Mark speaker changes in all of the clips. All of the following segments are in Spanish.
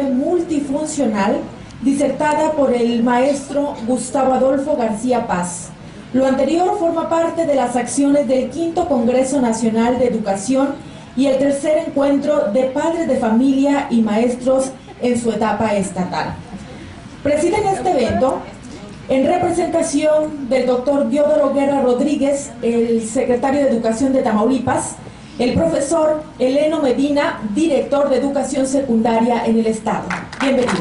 Speaker 1: Multifuncional, disertada por el maestro Gustavo Adolfo García Paz. Lo anterior forma parte de las acciones del Quinto Congreso Nacional de Educación y el tercer encuentro de padres de familia y maestros en su etapa estatal. Presiden este evento, en representación del doctor Diodoro Guerra Rodríguez, el secretario de Educación de Tamaulipas, el profesor Eleno Medina, director de Educación Secundaria en el Estado. Bienvenido.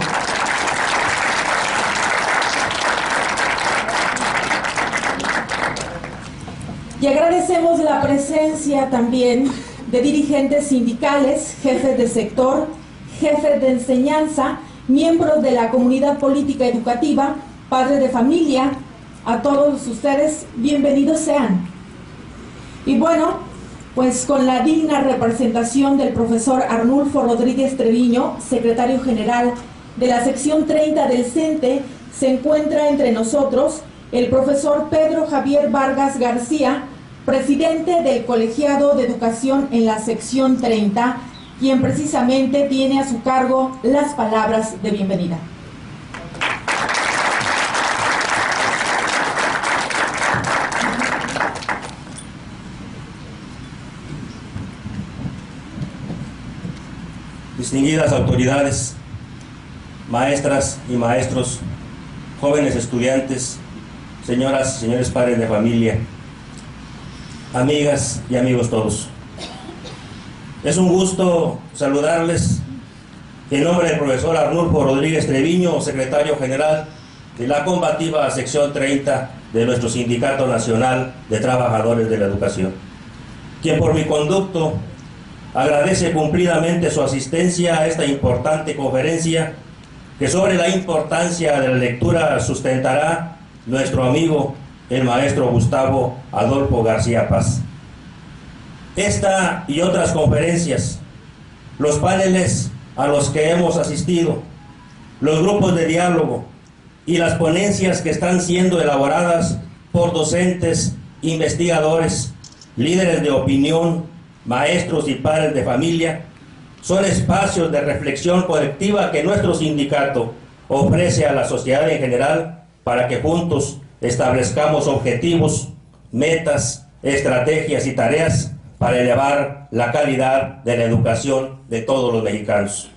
Speaker 1: Y agradecemos la presencia también de dirigentes sindicales, jefes de sector, jefes de enseñanza, miembros de la comunidad política educativa, padres de familia. A todos ustedes, bienvenidos sean. Y bueno, pues con la digna representación del profesor Arnulfo Rodríguez Treviño, secretario general de la sección 30 del CENTE, se encuentra entre nosotros el profesor Pedro Javier Vargas García, presidente del Colegiado de Educación en la sección 30, quien precisamente tiene a su cargo las palabras de bienvenida.
Speaker 2: Distinguidas autoridades, maestras y maestros, jóvenes estudiantes, señoras y señores padres de familia, amigas y amigos todos. Es un gusto saludarles en nombre del profesor Arnulfo Rodríguez Treviño, secretario general de la combativa sección 30 de nuestro Sindicato Nacional de Trabajadores de la Educación, quien por mi conducto agradece cumplidamente su asistencia a esta importante conferencia que sobre la importancia de la lectura sustentará nuestro amigo el maestro Gustavo Adolfo García Paz. Esta y otras conferencias, los paneles a los que hemos asistido, los grupos de diálogo y las ponencias que están siendo elaboradas por docentes, investigadores, líderes de opinión, maestros y padres de familia, son espacios de reflexión colectiva que nuestro sindicato ofrece a la sociedad en general para que juntos establezcamos objetivos, metas, estrategias y tareas para elevar la calidad de la educación de todos los mexicanos.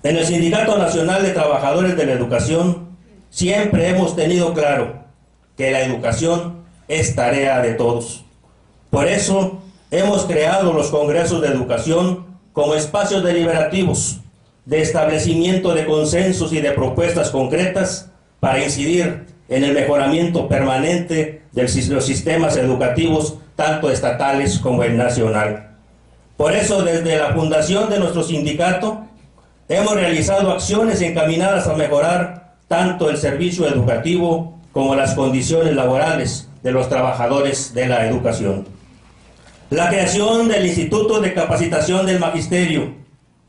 Speaker 2: En el Sindicato Nacional de Trabajadores de la Educación siempre hemos tenido claro que la educación es tarea de todos. Por eso hemos creado los congresos de educación como espacios deliberativos de establecimiento de consensos y de propuestas concretas para incidir en el mejoramiento permanente de los sistemas educativos, tanto estatales como el nacional. Por eso, desde la fundación de nuestro sindicato, hemos realizado acciones encaminadas a mejorar tanto el servicio educativo como las condiciones laborales de los trabajadores de la educación. La creación del Instituto de Capacitación del Magisterio,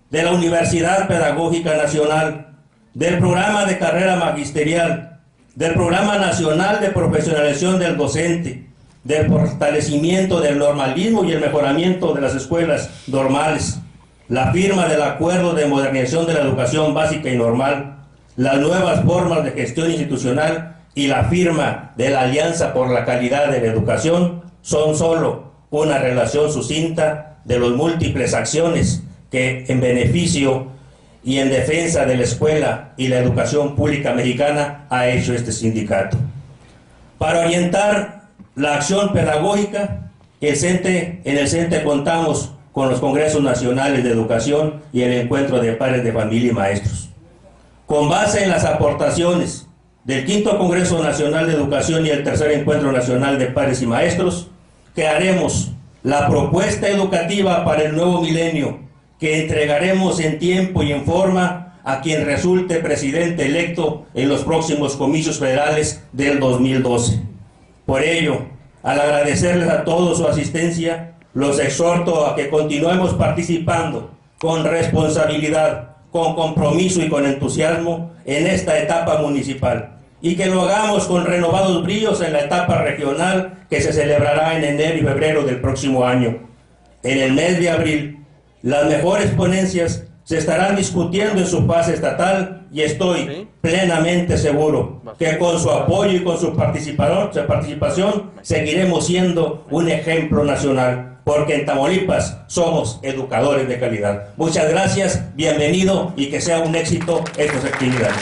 Speaker 2: de la Universidad Pedagógica Nacional, del Programa de Carrera Magisterial, del Programa Nacional de Profesionalización del Docente, del fortalecimiento del normalismo y el mejoramiento de las escuelas normales, la firma del Acuerdo de Modernización de la Educación Básica y Normal, las nuevas formas de gestión institucional y la firma de la Alianza por la Calidad de la Educación son solo una relación sucinta de las múltiples acciones que en beneficio y en defensa de la escuela y la educación pública mexicana ha hecho este sindicato. Para orientar la acción pedagógica, en el CENTE contamos con los Congresos Nacionales de Educación y el Encuentro de Padres de Familia y Maestros. Con base en las aportaciones del Quinto Congreso Nacional de Educación y el Tercer Encuentro Nacional de Padres y Maestros, crearemos la propuesta educativa para el nuevo milenio que entregaremos en tiempo y en forma a quien resulte presidente electo en los próximos comicios federales del 2012. Por ello, al agradecerles a todos su asistencia, los exhorto a que continuemos participando con responsabilidad, con compromiso y con entusiasmo en esta etapa municipal, y que lo hagamos con renovados bríos en la etapa regional que se celebrará en enero y febrero del próximo año. En el mes de abril, las mejores ponencias se estarán discutiendo en su fase estatal y estoy plenamente seguro que con su apoyo y con su participación seguiremos siendo un ejemplo nacional, porque en Tamaulipas somos educadores de calidad. Muchas gracias, bienvenido y que sea un éxito estas actividades.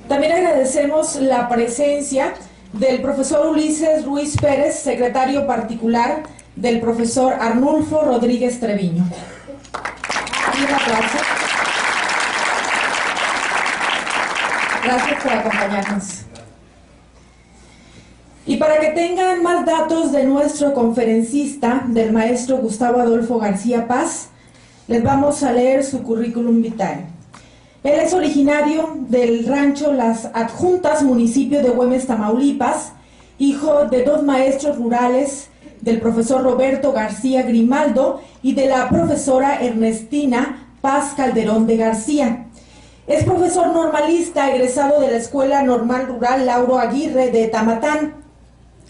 Speaker 1: También agradecemos la presencia del profesor Ulises Ruiz Pérez, secretario particular del profesor Arnulfo Rodríguez Treviño. Un aplauso. Gracias por acompañarnos. Y para que tengan más datos de nuestro conferencista, del maestro Gustavo Adolfo García Paz, les vamos a leer su currículum vitae. Él es originario del rancho Las Adjuntas, municipio de Güemes, Tamaulipas, hijo de dos maestros rurales, del profesor Roberto García Grimaldo y de la profesora Ernestina Paz Calderón de García. Es profesor normalista, egresado de la Escuela Normal Rural Lauro Aguirre de Tamatán.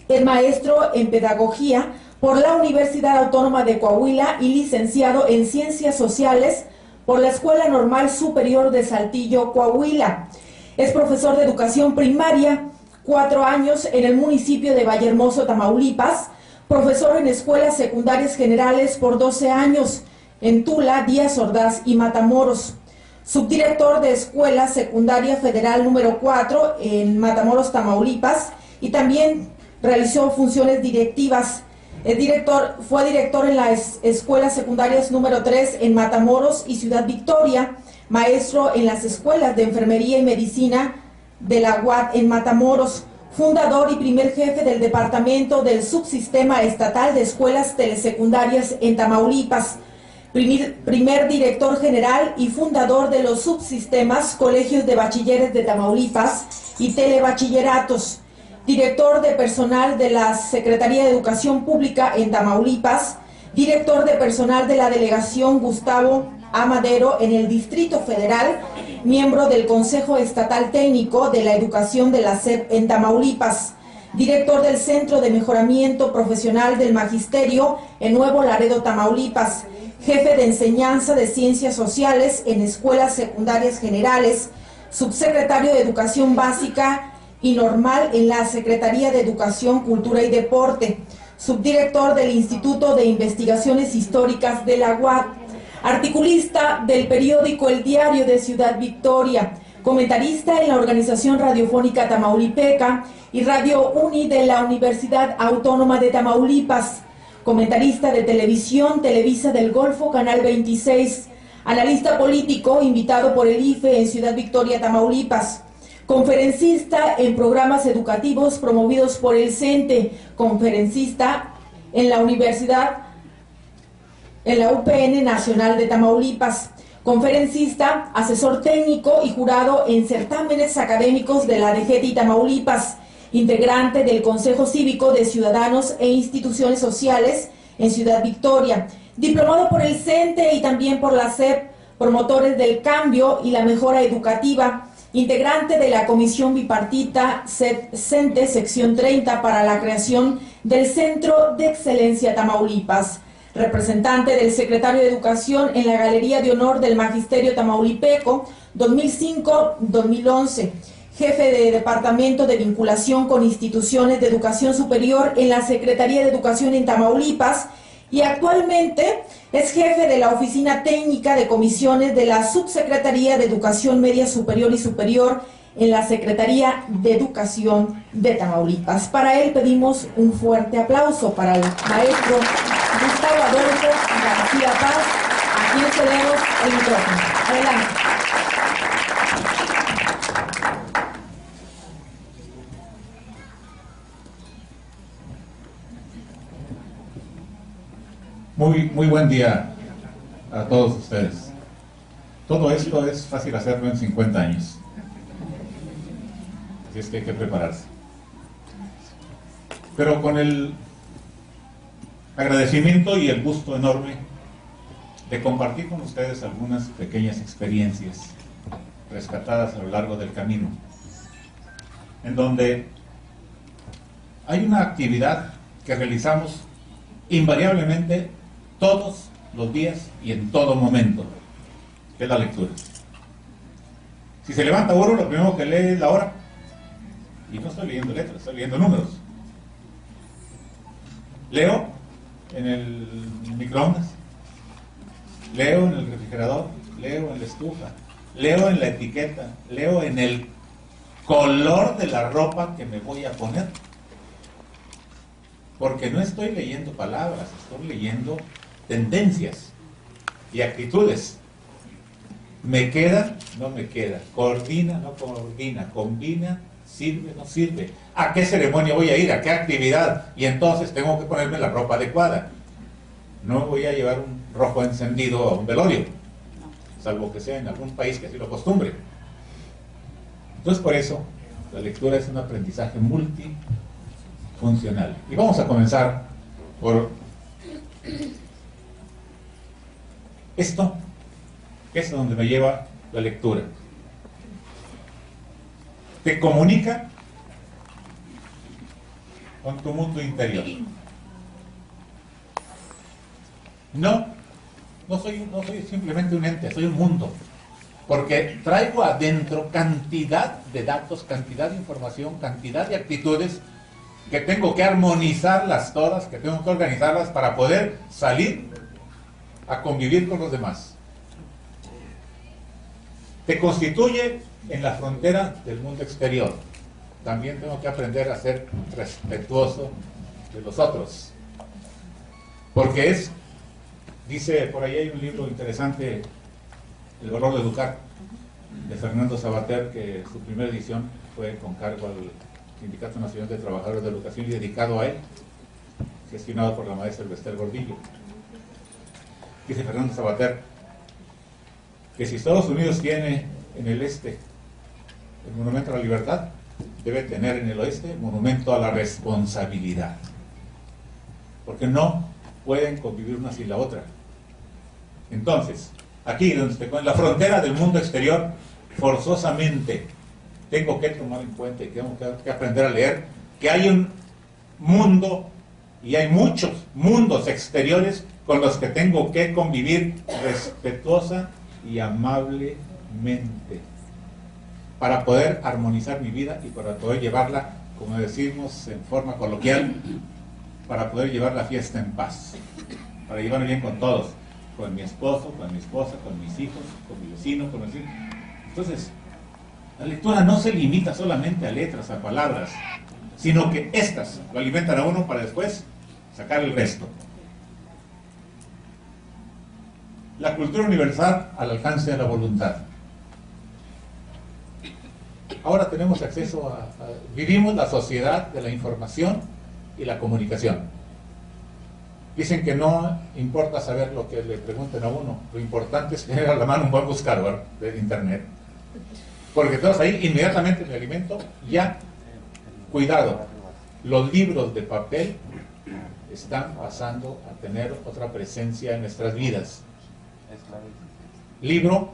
Speaker 1: Es maestro en Pedagogía por la Universidad Autónoma de Coahuila y licenciado en Ciencias Sociales por la Escuela Normal Superior de Saltillo, Coahuila. Es profesor de Educación Primaria, 4 años en el municipio de Vallehermoso, Tamaulipas. Profesor en Escuelas Secundarias Generales por 12 años en Tula, Díaz Ordaz y Matamoros. Subdirector de Escuela Secundaria Federal número 4 en Matamoros, Tamaulipas, y también realizó funciones directivas. Fue director en las escuelas secundarias número 3 en Matamoros y Ciudad Victoria, maestro en las escuelas de Enfermería y Medicina de la UAT en Matamoros, fundador y primer jefe del departamento del Subsistema Estatal de Escuelas Telesecundarias en Tamaulipas, primer director general y fundador de los subsistemas Colegios de Bachilleres de Tamaulipas y Telebachilleratos, director de personal de la Secretaría de Educación Pública en Tamaulipas, director de personal de la Delegación Gustavo A. Madero en el Distrito Federal, miembro del Consejo Estatal Técnico de la Educación de la SEP en Tamaulipas, director del Centro de Mejoramiento Profesional del Magisterio en Nuevo Laredo, Tamaulipas, jefe de Enseñanza de Ciencias Sociales en Escuelas Secundarias Generales, subsecretario de Educación Básica y Normal en la Secretaría de Educación, Cultura y Deporte, subdirector del Instituto de Investigaciones Históricas de la UAT, articulista del periódico El Diario de Ciudad Victoria, comentarista en la Organización Radiofónica Tamaulipeca y Radio Uni de la Universidad Autónoma de Tamaulipas, comentarista de televisión, Televisa del Golfo, Canal 26, analista político invitado por el IFE en Ciudad Victoria, Tamaulipas, conferencista en programas educativos promovidos por el CENTE, conferencista en la Universidad, en la UPN Nacional de Tamaulipas, conferencista, asesor técnico y jurado en certámenes académicos de la DGETI Tamaulipas, integrante del Consejo Cívico de Ciudadanos e Instituciones Sociales en Ciudad Victoria, diplomado por el CENTE y también por la SEP, promotores del cambio y la mejora educativa, integrante de la Comisión Bipartita CENTE Sección 30 para la creación del Centro de Excelencia Tamaulipas, representante del secretario de Educación en la Galería de Honor del Magisterio Tamaulipeco 2005-2011, jefe de Departamento de Vinculación con Instituciones de Educación Superior en la Secretaría de Educación en Tamaulipas y actualmente es jefe de la Oficina Técnica de Comisiones de la Subsecretaría de Educación Media Superior y Superior en la Secretaría de Educación de Tamaulipas. Para él pedimos un fuerte aplauso para el maestro Gustavo Adolfo García Paz, a a quien cedemos el micrófono. Adelante.
Speaker 3: Muy buen día a todos ustedes. Todo esto es fácil hacerlo en 50 años. Así es que hay que prepararse. Pero con el agradecimiento y el gusto enorme de compartir con ustedes algunas pequeñas experiencias rescatadas a lo largo del camino, en donde hay una actividad que realizamos invariablemente todos los días y en todo momento, que es la lectura. Si se levanta uno, lo primero que lee es la hora, y no estoy leyendo letras, estoy leyendo números. Leo en el microondas, leo en el refrigerador, leo en la estufa, leo en la etiqueta, leo en el color de la ropa que me voy a poner, porque no estoy leyendo palabras, estoy leyendo tendencias y actitudes. Me queda, no me queda, coordina, no coordina, combina, sirve, no sirve. ¿A qué ceremonia voy a ir? ¿A qué actividad? Y entonces tengo que ponerme la ropa adecuada. No voy a llevar un rojo encendido a un velorio, salvo que sea en algún país que así lo acostumbre. Entonces, por eso, la lectura es un aprendizaje multifuncional. Y vamos a comenzar por esto, que es donde me lleva la lectura. Te comunica con tu mundo interior. No soy simplemente un ente, soy un mundo. Porque traigo adentro cantidad de datos, cantidad de información, cantidad de actitudes que tengo que armonizarlas todas, que tengo que organizarlas para poder salir a convivir con los demás. Te constituye en la frontera del mundo exterior. También tengo que aprender a ser respetuoso de los otros. Porque dice, por ahí hay un libro interesante, El valor de educar, de Fernando Sabater, que su primera edición fue con cargo al Sindicato Nacional de Trabajadores de Educación y dedicado a él, gestionado por la maestra Elvester Gordillo. Dice Fernando Sabater que si Estados Unidos tiene en el este el monumento a la libertad, debe tener en el oeste el monumento a la responsabilidad, porque no pueden convivir una sin la otra. Entonces, aquí donde estoy, en la frontera del mundo exterior, forzosamente tengo que tomar en cuenta y tengo que aprender a leer que hay un mundo y hay muchos mundos exteriores con los que tengo que convivir respetuosa y amablemente para poder armonizar mi vida y para poder llevarla, como decimos en forma coloquial, para poder llevar la fiesta en paz, para llevarme bien con todos, con mi esposo, con mi esposa, con mis hijos, con mi vecino, con mis hijos. Entonces, la lectura no se limita solamente a letras, a palabras, sino que estas lo alimentan a uno para después sacar el resto. La cultura universal al alcance de la voluntad. Ahora tenemos acceso vivimos la sociedad de la información y la comunicación. Dicen que no importa saber lo que le pregunten a uno, lo importante es tener a la mano un buen buscador de internet. Porque entonces ahí inmediatamente me alimento, ya, cuidado, los libros de papel están pasando a tener otra presencia en nuestras vidas. Libro,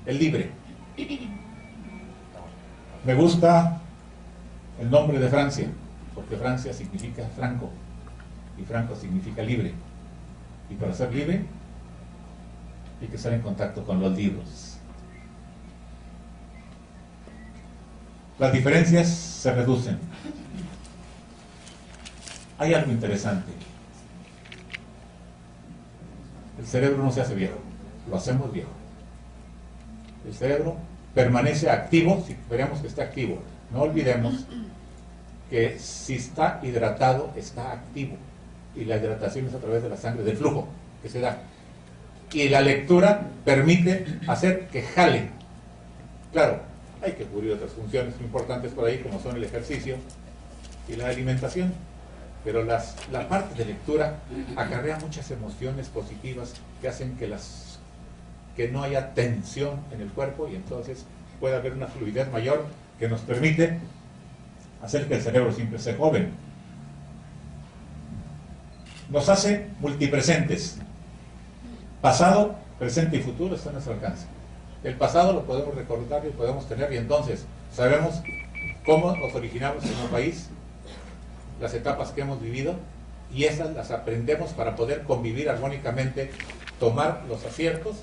Speaker 3: el libre. Me gusta el nombre de Francia, porque Francia significa franco, y franco significa libre. Y para ser libre, hay que estar en contacto con los libros. Las diferencias se reducen. Hay algo interesante. El cerebro no se hace viejo, lo hacemos viejo. El cerebro permanece activo, si queremos que esté activo. No olvidemos que si está hidratado, está activo. Y la hidratación es a través de la sangre, del flujo que se da. y la lectura permite hacer que jale. Claro, hay que cubrir otras funciones importantes por ahí, como son el ejercicio y la alimentación, pero la parte de lectura acarrea muchas emociones positivas que hacen que no haya tensión en el cuerpo, y entonces puede haber una fluidez mayor que nos permite hacer que el cerebro siempre esté joven. Nos hace multipresentes. Pasado, presente y futuro está a nuestro alcance. El pasado lo podemos recordar y podemos tener, y entonces sabemos cómo nos originamos en un país, las etapas que hemos vivido, y esas las aprendemos para poder convivir armónicamente, tomar los aciertos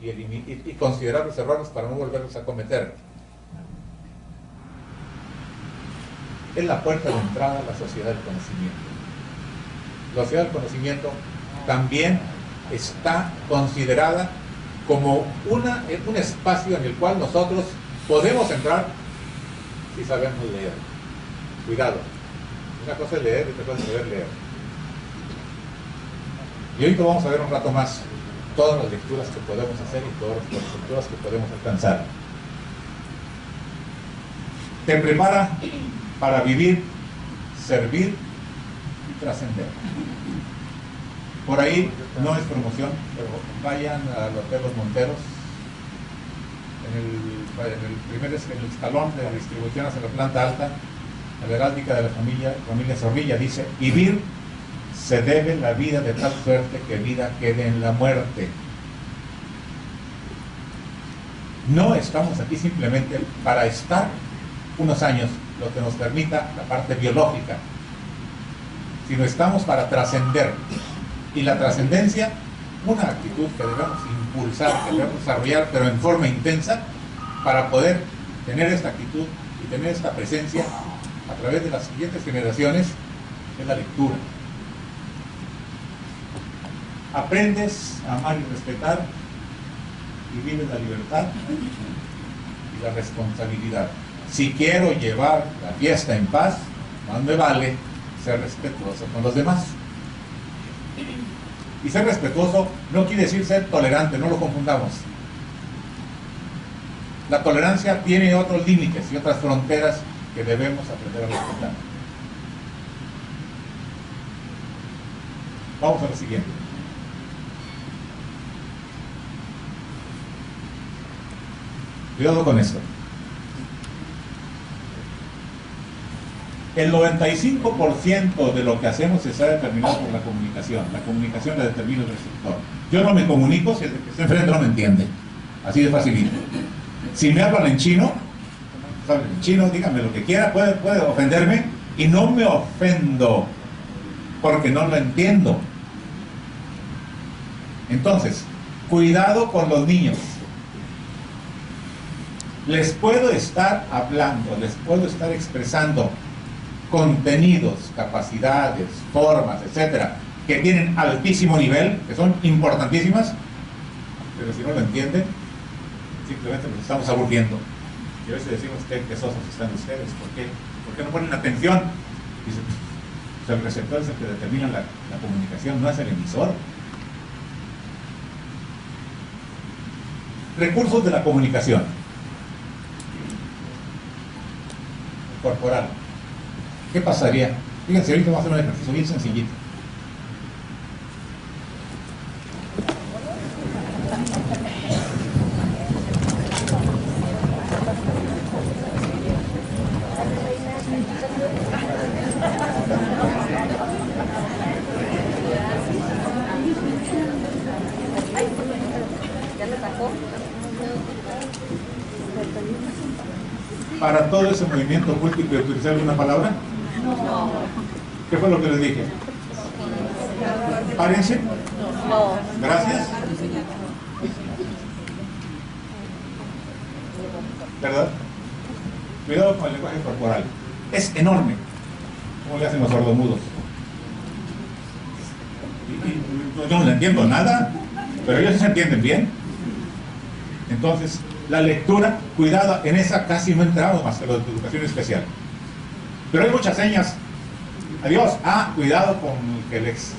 Speaker 3: y considerar los errores para no volverlos a cometer. Es la puerta de entrada a la sociedad del conocimiento. La sociedad del conocimiento también está considerada como un espacio en el cual nosotros podemos entrar si sabemos leer. Cuidado, una cosa es leer y otra cosa es saber leer. Y ahorita vamos a ver un rato más todas las lecturas que podemos hacer y todas las lecturas que podemos alcanzar. Te prepara para vivir, servir y trascender. Por ahí no es promoción, pero vayan al Hotel Los Monteros, en el primer escalón de distribución hacia la planta alta, a la heráldica de la familia Zorrilla dice: vivir se debe la vida de tal suerte que vida quede en la muerte. No estamos aquí simplemente para estar unos años, lo que nos permita la parte biológica, sino estamos para trascender. Y la trascendencia, una actitud que debemos impulsar, que debemos desarrollar, pero en forma intensa, para poder tener esta actitud y tener esta presencia a través de las siguientes generaciones, es la lectura. Aprendes a amar y respetar, y vives la libertad y la responsabilidad. Si quiero llevar la fiesta en paz, más me vale ser respetuoso con los demás. Y ser respetuoso no quiere decir ser tolerante, no lo confundamos. La tolerancia tiene otros límites y otras fronteras que debemos aprender a respetar. Vamos a lo siguiente. Cuidado con esto. El 95% de lo que hacemos está determinado por la comunicación. La comunicación la determina el receptor. Yo no me comunico si el que está enfrente no me entiende. Así de facilito. Si me hablan en chino, díganme lo que quiera, puede ofenderme y no me ofendo porque no lo entiendo. Entonces, cuidado con los niños. Les puedo estar hablando, les puedo estar expresando contenidos, capacidades, formas, etcétera, que tienen altísimo nivel, que son importantísimas, pero si no lo entienden, simplemente nos estamos aburriendo. Y a veces decimos que sosos están ustedes, ¿por qué? ¿Por qué no ponen atención? Dice, pues el receptor es el que determina la comunicación, no es el emisor. Recursos de la comunicación. Corporal. ¿Qué pasaría? Fíjense, ahorita vamos a hacer un ejercicio bien sencillito. Para todo ese movimiento múltiple, ¿utilizar alguna palabra?
Speaker 4: No.
Speaker 3: ¿Qué fue lo que les dije? Párense.
Speaker 4: No.
Speaker 3: Gracias. ¿Verdad? Cuidado con el lenguaje corporal. Es enorme. ¿Cómo le hacen los sordomudos? Yo no le entiendo nada, pero ellos se entienden bien. Entonces, la lectura, cuidado, en esa casi no entramos más que lo de educación especial. Pero hay muchas señas. Adiós. Cuidado con que les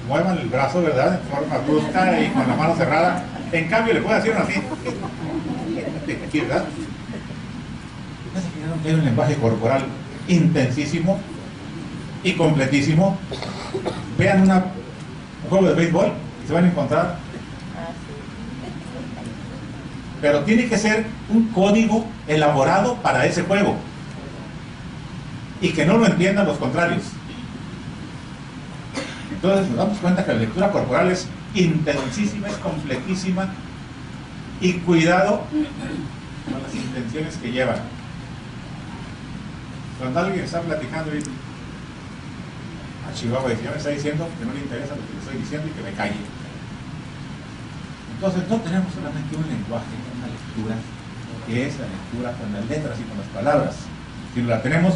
Speaker 3: muevan el brazo, ¿verdad?, en forma brusca y con la mano cerrada. En cambio, le puede hacer así, aquí, ¿verdad? Hay un lenguaje corporal intensísimo y completísimo. Vean un juego de béisbol y se van a encontrar. Pero tiene que ser un código elaborado para ese juego y que no lo entiendan los contrarios. Entonces nos damos cuenta que la lectura corporal es intensísima, es completísima, y cuidado con las intenciones que llevan. Cuando alguien está platicando y a Chihuahua ya me está diciendo que no le interesa lo que le estoy diciendo y que me calle. Entonces no tenemos solamente un lenguaje, una lectura, que es la lectura con las letras y con las palabras, sino la tenemos,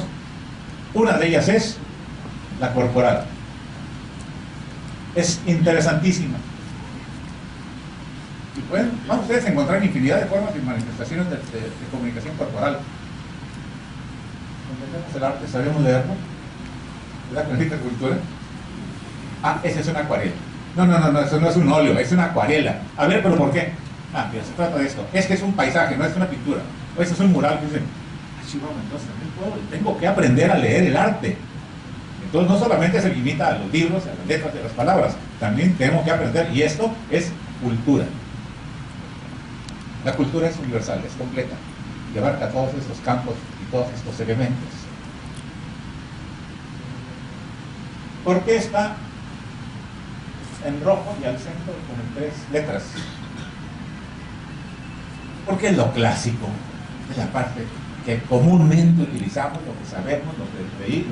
Speaker 3: una de ellas es la corporal. Es interesantísima. Y pueden, van ustedes a encontrar infinidad de formas y manifestaciones de comunicación corporal. Entendemos el arte, sabemos leerlo, ¿verdad? Con esta cultura. Ah, esa es una acuarela. No, eso no es un óleo, es una acuarela. A ver, ¿pero por qué? Ah, mira, se trata de esto. Es que es un paisaje, no es una pintura. O eso es un mural. Dicen, ah, Chihuahua, entonces tengo que aprender a leer el arte. Entonces no solamente se limita a los libros, a las letras, a las palabras, también tenemos que aprender, y esto es cultura. La cultura es universal, es completa, y abarca todos estos campos y todos estos elementos. ¿Por qué está en rojo y al centro con 3 letras? Porque es lo clásico, es la parte que comúnmente utilizamos, lo que sabemos, lo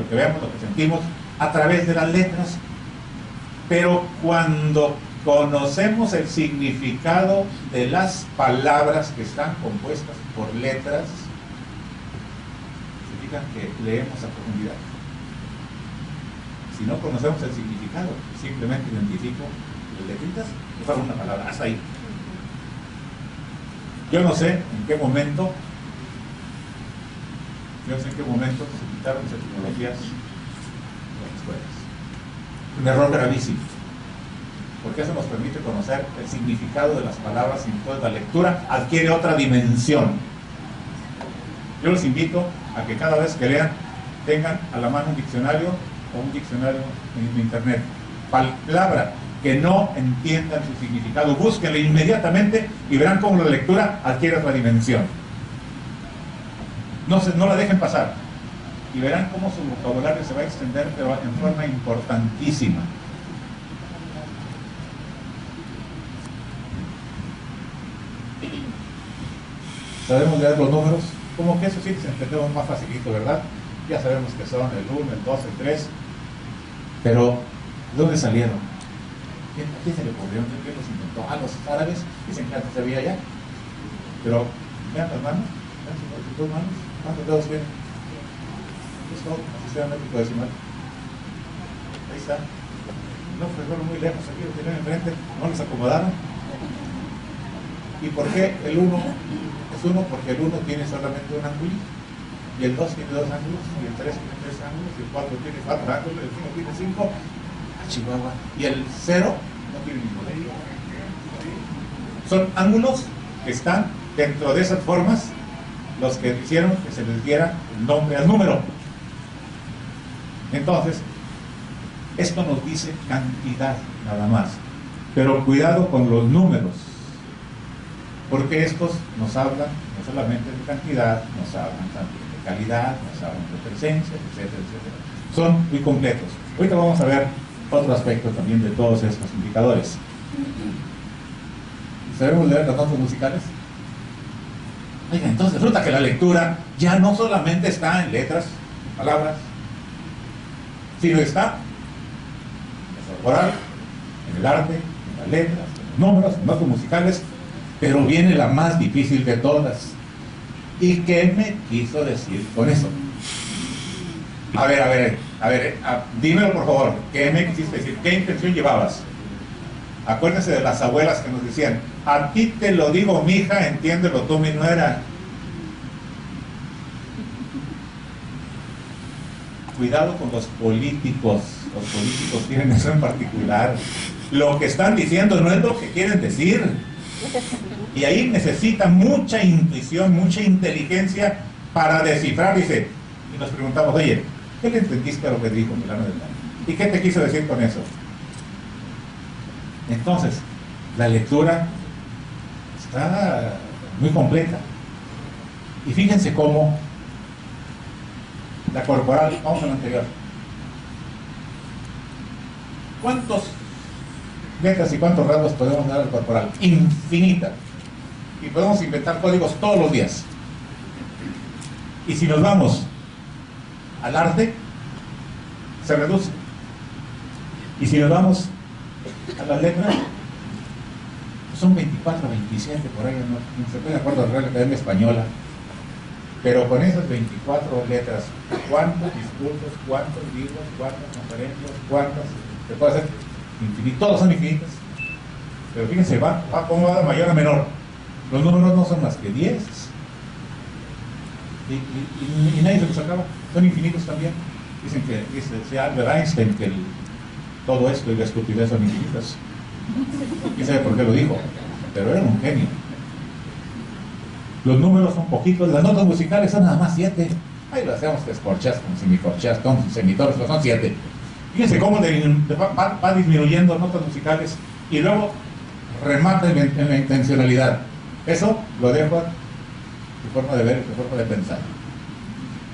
Speaker 3: que vemos, lo que sentimos a través de las letras. Pero cuando conocemos el significado de las palabras que están compuestas por letras, significa que leemos a profundidad. Si no conocemos el significado, simplemente identifico las letritas y formo una palabra, hasta ahí. Yo no sé en qué momento se quitaron esas tecnologías de las escuelas. Un error gravísimo, porque eso nos permite conocer el significado de las palabras, y entonces la lectura adquiere otra dimensión. Yo los invito a que cada vez que lean tengan a la mano un diccionario o un diccionario en internet. Palabra que no entiendan su significado, búsquenla inmediatamente y verán cómo la lectura adquiere otra dimensión. No la dejen pasar y verán cómo su vocabulario se va a extender, pero en forma importantísima. Sabemos leer los números, como que eso sí les entendemos más facilito, ¿verdad? Ya sabemos que son el 1, el 2, el 3, pero ¿de dónde salieron? ¿A quién se le ocurrió? ¿Quién los inventó? A los árabes, dicen que antes había ya. Pero vean las manos, vean sus 2 manos, ¿cuántos dedos tienen? Es todo, sistema métrico decimal. Ahí está. No fueron muy lejos, aquí lo tienen enfrente, no les acomodaron. ¿Y por qué el 1 es 1? Porque el 1 tiene solamente un ángulo, y el 2 tiene 2 ángulos, y el 3 tiene 3 ángulos, y el 4 tiene 4 ángulos, y el 5 tiene 5. Chihuahua. Y el 0 no tiene ningún ángulo. Son ángulos que están dentro de esas formas los que hicieron que se les diera el nombre al número. Entonces, esto nos dice cantidad nada más. Pero cuidado con los números, porque estos nos hablan no solamente de cantidad, nos hablan también de calidad, nos hablan de presencia, etcétera, etcétera. Son muy completos. Ahorita vamos a ver otro aspecto también de todos estos indicadores. ¿Sabemos leer las notas musicales? Oiga, entonces resulta que la lectura ya no solamente está en letras, en palabras, sino está en el corporal, en el arte, en las letras, en los números, en notas musicales, pero viene la más difícil de todas. ¿Y qué me quiso decir con eso? A ver, dímelo por favor, ¿qué me quisiste decir? ¿Qué intención llevabas? Acuérdense de las abuelas que nos decían, a ti te lo digo, mija, entiéndelo tú, mi nuera. cuidado con los políticos. Los políticos tienen eso en particular. Lo que están diciendo no es lo que quieren decir. Y ahí necesita mucha intuición, mucha inteligencia para descifrar. Dice, y nos preguntamos, oye, ¿qué le entendiste a lo que dijo Milano del Valle? ¿Y qué te quiso decir con eso? Entonces, la lectura está muy completa. Y fíjense cómo la corporal, vamos a lo anterior. ¿Cuántos letras y cuántos rasgos podemos dar al corporal? Infinita. Y podemos inventar códigos todos los días. Y si nos vamos al arte, se reduce. Y si nos vamos a las letras, son 24, 27, por ahí, no se puede de acuerdo a la Real Academia Española. Pero con esas 24 letras, ¿cuántos discursos, cuántos libros, cuántas conferencias, cuántas? Se puede hacer infinito, todos son infinitos. Pero fíjense, va como va de mayor a menor. Los números no son más que 10. Y nadie se los acaba, son infinitos también. Dicen que, dice Albert Einstein, que todo esto y la estupidez son infinitas. ¿Quién sabe por qué lo dijo? Pero era un genio. Los números son poquitos, las notas musicales son nada más 7. Ahí lo hacemos descorchas, con semicorchas, con semitonos, pero son 7. Fíjense cómo va disminuyendo notas musicales y luego remata en la intencionalidad. Eso lo dejo a tu forma de ver, tu forma de pensar.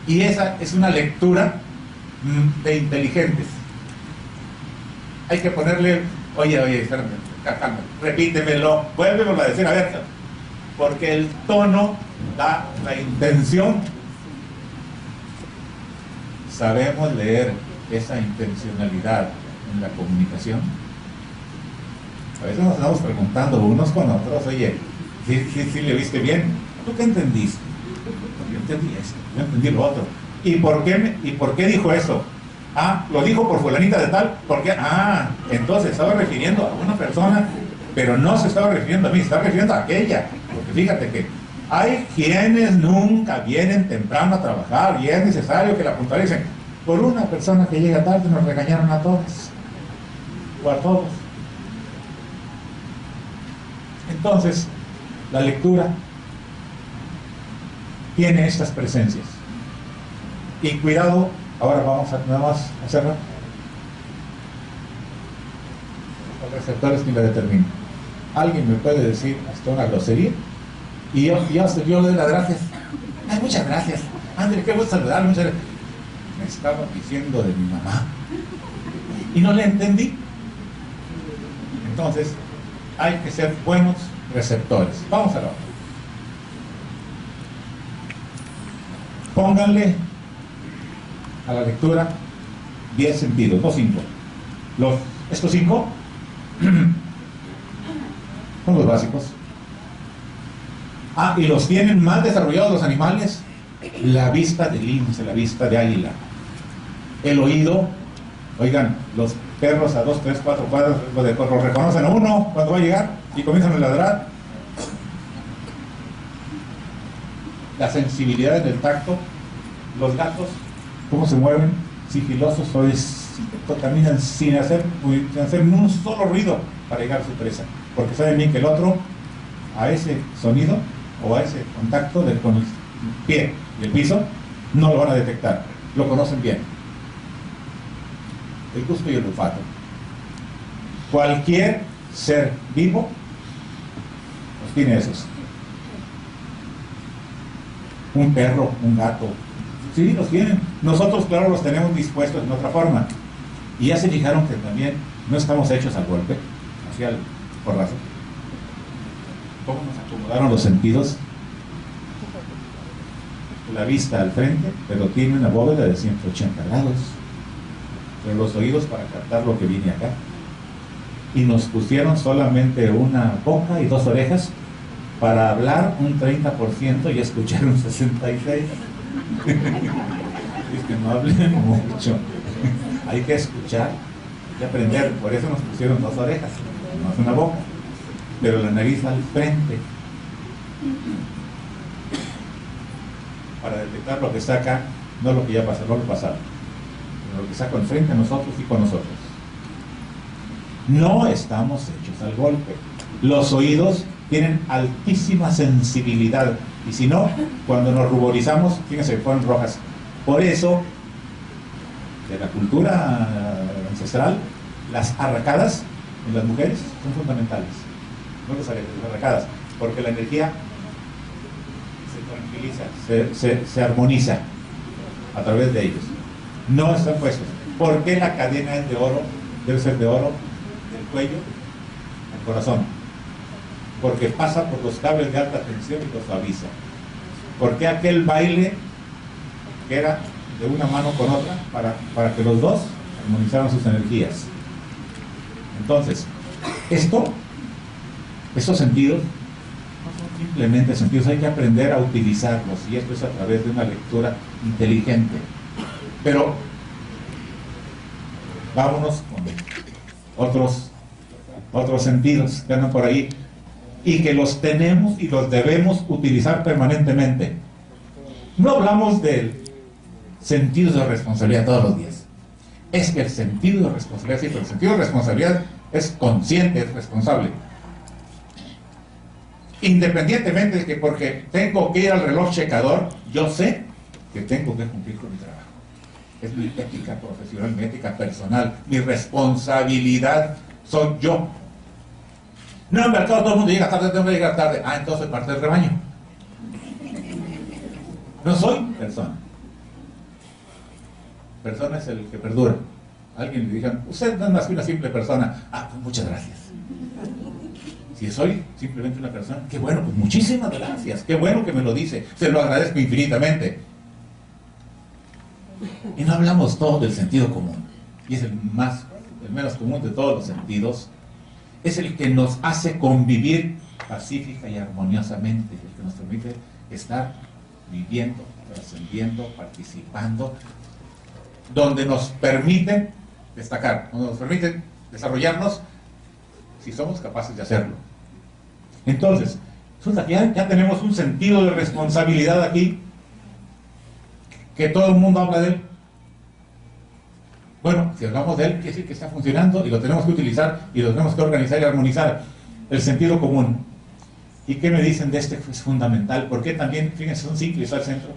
Speaker 3: Y esa es una lectura de inteligentes. Hay que ponerle, oye, espérame, calma, repítemelo, vuélvelo a decir, a ver, porque el tono da la intención. ¿Sabemos leer esa intencionalidad en la comunicación? A veces nos estamos preguntando unos con otros, oye, ¿sí le viste bien? ¿Tú qué entendiste? Yo entendí esto, yo entendí lo otro. ¿Y por qué dijo eso? Ah, lo dijo por fulanita de tal, ¿por qué? Ah, entonces estaba refiriendo a una persona, pero no se estaba refiriendo a mí, se estaba refiriendo a aquella. Porque fíjate que hay quienes nunca vienen temprano a trabajar y es necesario que la puntualicen. Por una persona que llega tarde nos regañaron a todos, o a todos. Entonces, la lectura tiene estas presencias. Y cuidado, ahora vamos a nada más a cerrar. Los receptores ni la determino. ¿Alguien me puede decir hasta una grosería? Y yo le doy las gracias. Ay, muchas gracias. André, qué gusto saludarle, muchas gracias. Me estaba diciendo de mi mamá. Y no le entendí. Entonces, hay que ser buenos receptores. Vamos a la otra. Pónganle a la lectura 10 sentidos, no 5. Estos 5 son los básicos. Ah, y los tienen más desarrollados los animales. La vista de lince, la vista de águila. El oído, oigan, los perros a 2, 3, 4 cuadras lo reconocen a uno cuando va a llegar y comienzan a ladrar. La sensibilidad del tacto, los gatos, cómo se mueven, sigilosos, caminan sin hacer ni un solo ruido para llegar a su presa, porque saben bien que el otro, a ese sonido o a ese contacto con el pie y el piso, no lo van a detectar, lo conocen bien. El gusto y el olfato. Cualquier ser vivo los tiene esos. Un perro, un gato, sí, los tienen. Nosotros, claro, los tenemos dispuestos en otra forma. Y ya se fijaron que también no estamos hechos al golpe, hacia el porrazo. ¿Cómo nos acomodaron los sentidos? La vista al frente, pero tiene una bóveda de 180 grados. Pero los oídos para captar lo que viene acá. Y nos pusieron solamente una boca y 2 orejas para hablar un 30% y escuchar un 66%. Es que no hablen mucho. Hay que escuchar, hay que aprender. Por eso nos pusieron 2 orejas, no es una boca. Pero la nariz al frente. Para detectar lo que está acá, no lo que ya pasó, no lo pasado. sino lo que está con frente a nosotros y con nosotros. No estamos hechos al golpe. Los oídos tienen altísima sensibilidad, y si no, cuando nos ruborizamos, fíjense, se ponen rojas. Por eso, de la cultura ancestral, las arracadas en las mujeres son fundamentales. No las arracadas, porque la energía se tranquiliza, se armoniza a través de ellos. No están puestos. ¿Por qué la cadena es de oro? Debe ser de oro del cuello al corazón. Porque pasa por los cables de alta tensión y los suaviza. ¿Por qué aquel baile que era de una mano con otra para que los dos armonizaran sus energías? Entonces, estos sentidos no son simplemente sentidos, hay que aprender a utilizarlos, y esto es a través de una lectura inteligente. Pero vámonos con otros sentidos que andan por ahí y que los tenemos y los debemos utilizar permanentemente. No hablamos del sentido de responsabilidad todos los días. Es que el sentido de responsabilidad, sí, pero el sentido de responsabilidad es consciente, es responsable. Independientemente de que porque tengo que ir al reloj checador, yo sé que tengo que cumplir con mi trabajo. Es mi ética profesional, mi ética personal, mi responsabilidad soy yo. No, en mercado todo el mundo llega tarde, tengo que llegar tarde. Ah, entonces soy parte del rebaño. No soy persona. Persona es el que perdura. Alguien le dijeron, usted no es más que una simple persona. Ah, pues muchas gracias. Si soy simplemente una persona, qué bueno, pues muchísimas gracias. Qué bueno que me lo dice. Se lo agradezco infinitamente. Y no hablamos todo del sentido común. Y es el menos común de todos los sentidos. Es el que nos hace convivir pacífica y armoniosamente. El que nos permite estar viviendo, trascendiendo, participando, donde nos permite destacar, donde nos permite desarrollarnos, si somos capaces de hacerlo. Entonces, resulta que ya tenemos un sentido de responsabilidad aquí, que todo el mundo habla de él. Bueno, si hablamos de él, quiere decir que está funcionando y lo tenemos que utilizar y lo tenemos que organizar y armonizar. El sentido común. ¿Y qué me dicen de este? Es fundamental. ¿Por qué también, fíjense, un ciclo al centro?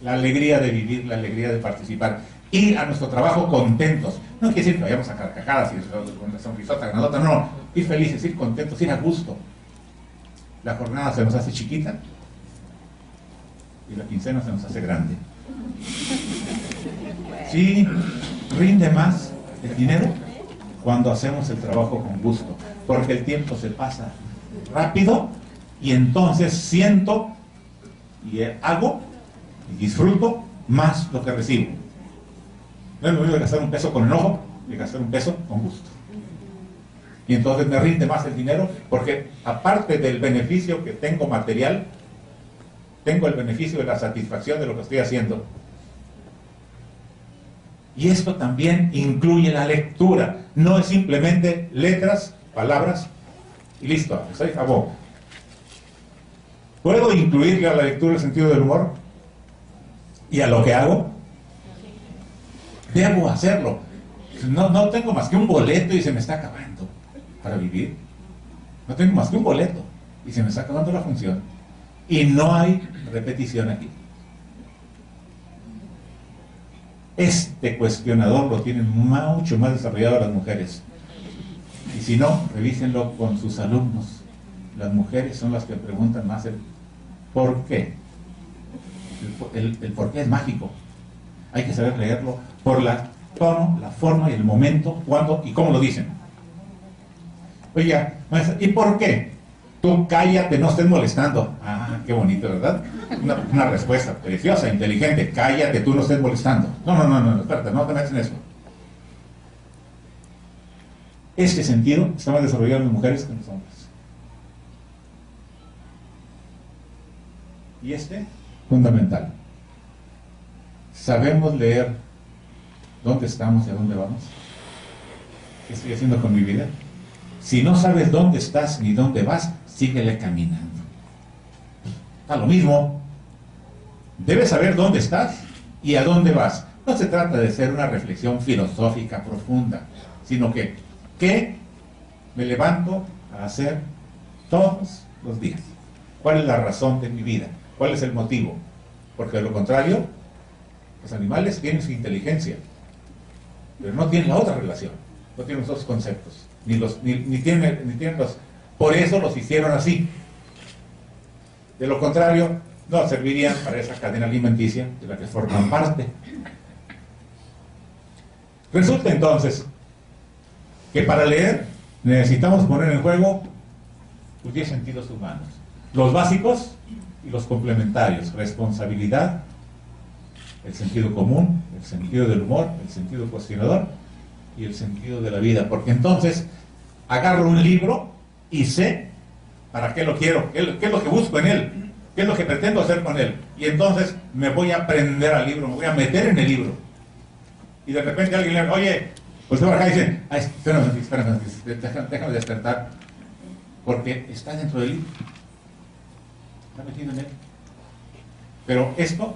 Speaker 3: La alegría de vivir, la alegría de participar. Ir a nuestro trabajo contentos. No quiere decir que vayamos a carcajadas y con la sonrisota granota, no. Ir felices, ir contentos, ir a gusto. La jornada se nos hace chiquita y la quincena se nos hace grande. Sí, rinde más el dinero cuando hacemos el trabajo con gusto, porque el tiempo se pasa rápido y entonces siento y hago y disfruto más lo que recibo. No es lo mismo gastar un peso con enojo que gastar un peso con gusto. Y entonces me rinde más el dinero, porque aparte del beneficio que tengo material, tengo el beneficio de la satisfacción de lo que estoy haciendo. Y esto también incluye la lectura. No es simplemente letras, palabras y listo, se acabó. ¿Puedo incluirle a la lectura el sentido del humor? ¿Y a lo que hago? Debo hacerlo. No tengo más que un boleto y se me está acabando para vivir. No tengo más que un boleto y se me está acabando la función. Y no hay repetición aquí. Este cuestionador lo tienen mucho más desarrollado las mujeres. Y si no, revísenlo con sus alumnos. Las mujeres son las que preguntan más el por qué. El por qué es mágico. Hay que saber leerlo por la tono, la forma y el momento, cuándo y cómo lo dicen. Oiga, maestra, ¿y por qué? Tú cállate, no estés molestando. Ah, qué bonito, ¿verdad? Una respuesta preciosa, inteligente. Cállate, tú no estés molestando. No, espérate, no te metas en eso. Este sentido está más desarrollado en las mujeres que en los hombres. Y este, fundamental. ¿Sabemos leer dónde estamos y a dónde vamos? ¿Qué estoy haciendo con mi vida? Si no sabes dónde estás ni dónde vas, síguele caminando. Está lo mismo. Debes saber dónde estás y a dónde vas. No se trata de ser una reflexión filosófica profunda, sino que, ¿qué me levanto a hacer todos los días? ¿Cuál es la razón de mi vida? ¿Cuál es el motivo? Porque de lo contrario, los animales tienen su inteligencia, pero no tienen la otra relación, no tienen los otros conceptos, ni tienen los... Por eso los hicieron así. De lo contrario, no servirían para esa cadena alimenticia de la que forman parte. Resulta entonces que para leer necesitamos poner en juego los 10 sentidos humanos, los básicos y los complementarios: responsabilidad, el sentido común, el sentido del humor, el sentido cuestionador y el sentido de la vida. Porque entonces agarro un libro y sé para qué lo quiero, qué es lo que busco en él, qué es lo que pretendo hacer con él, y entonces me voy a aprender al libro, me voy a meter en el libro. Y de repente alguien le dice: oye, pues por acá dice: ay, espérame, déjame despertar, porque está dentro del libro, está metido en él. Pero esto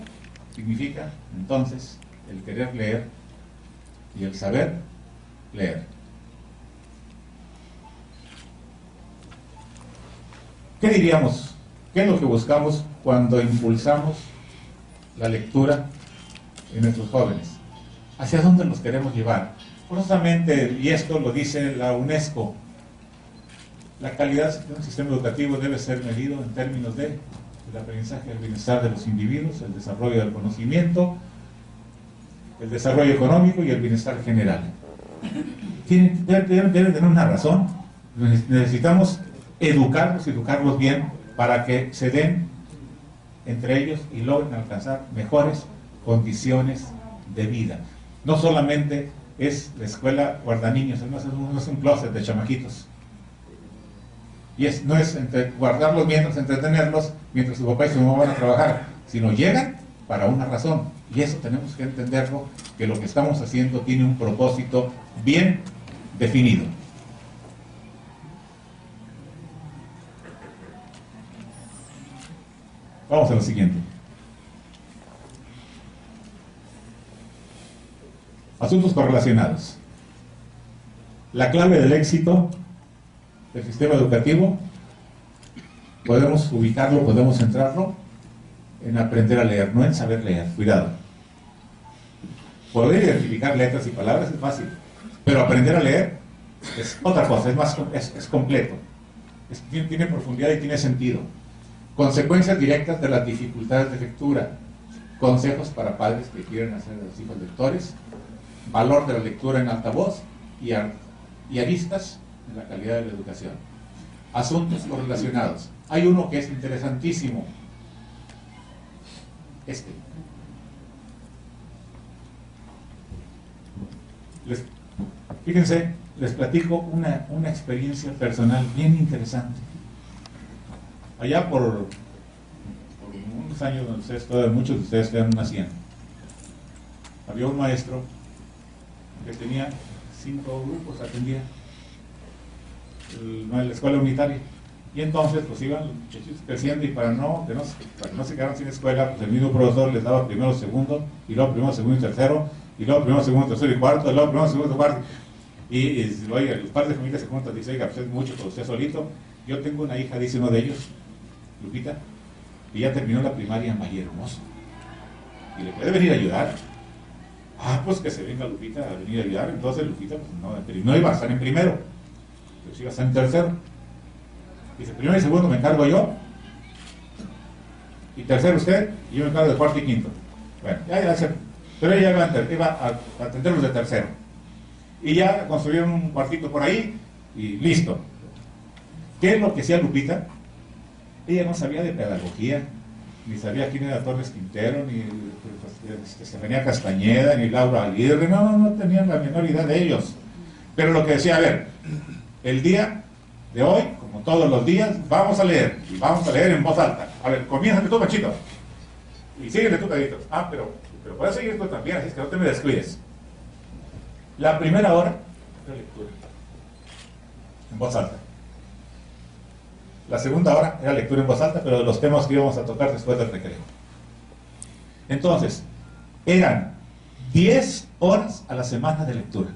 Speaker 3: significa entonces el querer leer y el saber leer. ¿Qué diríamos? ¿Qué es lo que buscamos cuando impulsamos la lectura en nuestros jóvenes? ¿Hacia dónde los queremos llevar? Justamente, y esto lo dice la UNESCO, la calidad de un sistema educativo debe ser medido en términos de el aprendizaje del bienestar de los individuos, el desarrollo del conocimiento, el desarrollo económico y el bienestar general. Deben tener una razón. Necesitamos educarlos bien para que se den entre ellos y logren alcanzar mejores condiciones de vida. No solamente es la escuela guardaniños, no es un closet de chamaquitos. Y no es guardarlos mientras entretenerlos, mientras su papá y su mamá van a trabajar, sino llegan para una razón. Y eso tenemos que entenderlo, que lo que estamos haciendo tiene un propósito bien definido. Vamos a lo siguiente. Asuntos correlacionados. La clave del éxito del sistema educativo, podemos ubicarlo, podemos centrarlo en aprender a leer, no en saber leer. Cuidado. Poder identificar letras y palabras es fácil, pero aprender a leer es otra cosa, es completo, tiene profundidad y tiene sentido. Consecuencias directas de las dificultades de lectura, consejos para padres que quieren hacer de los hijos lectores, valor de la lectura en altavoz y aristas en la calidad de la educación. Asuntos correlacionados. Hay uno que es interesantísimo. Fíjense, les platico una experiencia personal bien interesante. Allá por unos años, muchos de ustedes todavía no nacían, había un maestro que tenía 5 grupos, atendía la escuela unitaria, y entonces pues iban los muchachitos creciendo, y para que no se quedaran sin escuela, pues el mismo profesor les daba primero, segundo, y luego primero, segundo y tercero, y luego primero, segundo, tercero y cuarto, y luego primero, segundo y cuarto, y oiga, los padres de familia se juntan y dicen: oiga, pues es mucho para usted solito. Yo tengo una hija, dice uno de ellos, Lupita, y ya terminó la primaria en Valle Hermoso, y le puede venir a ayudar. Pues que se venga Lupita a venir a ayudar. Entonces Lupita pues no iba a estar en primero, pero sí iba a estar en tercero. Dice: primero y segundo me encargo yo, y tercero usted, y yo me encargo de cuarto y quinto. Bueno, pero ella iba a atenderlos de tercero, y ya construyeron un cuartito por ahí y listo. ¿Qué es lo que hacía Lupita? Ella no sabía de pedagogía, ni sabía quién era Torres Quintero, ni Estefanía Castañeda, ni Laura Aguirre, no tenían la menor idea de ellos. Pero lo que decía: a ver, el día de hoy, como todos los días, vamos a leer, y vamos a leer en voz alta. A ver, comienzas tú, Machito, y síguele tú, Pedrito. Pero puedes seguir tú también, así es que no te me descuides. La primera hora era lectura en voz alta. La segunda hora era lectura en voz alta, pero de los temas que íbamos a tocar después del recreo. Entonces, eran 10 horas a la semana de lectura.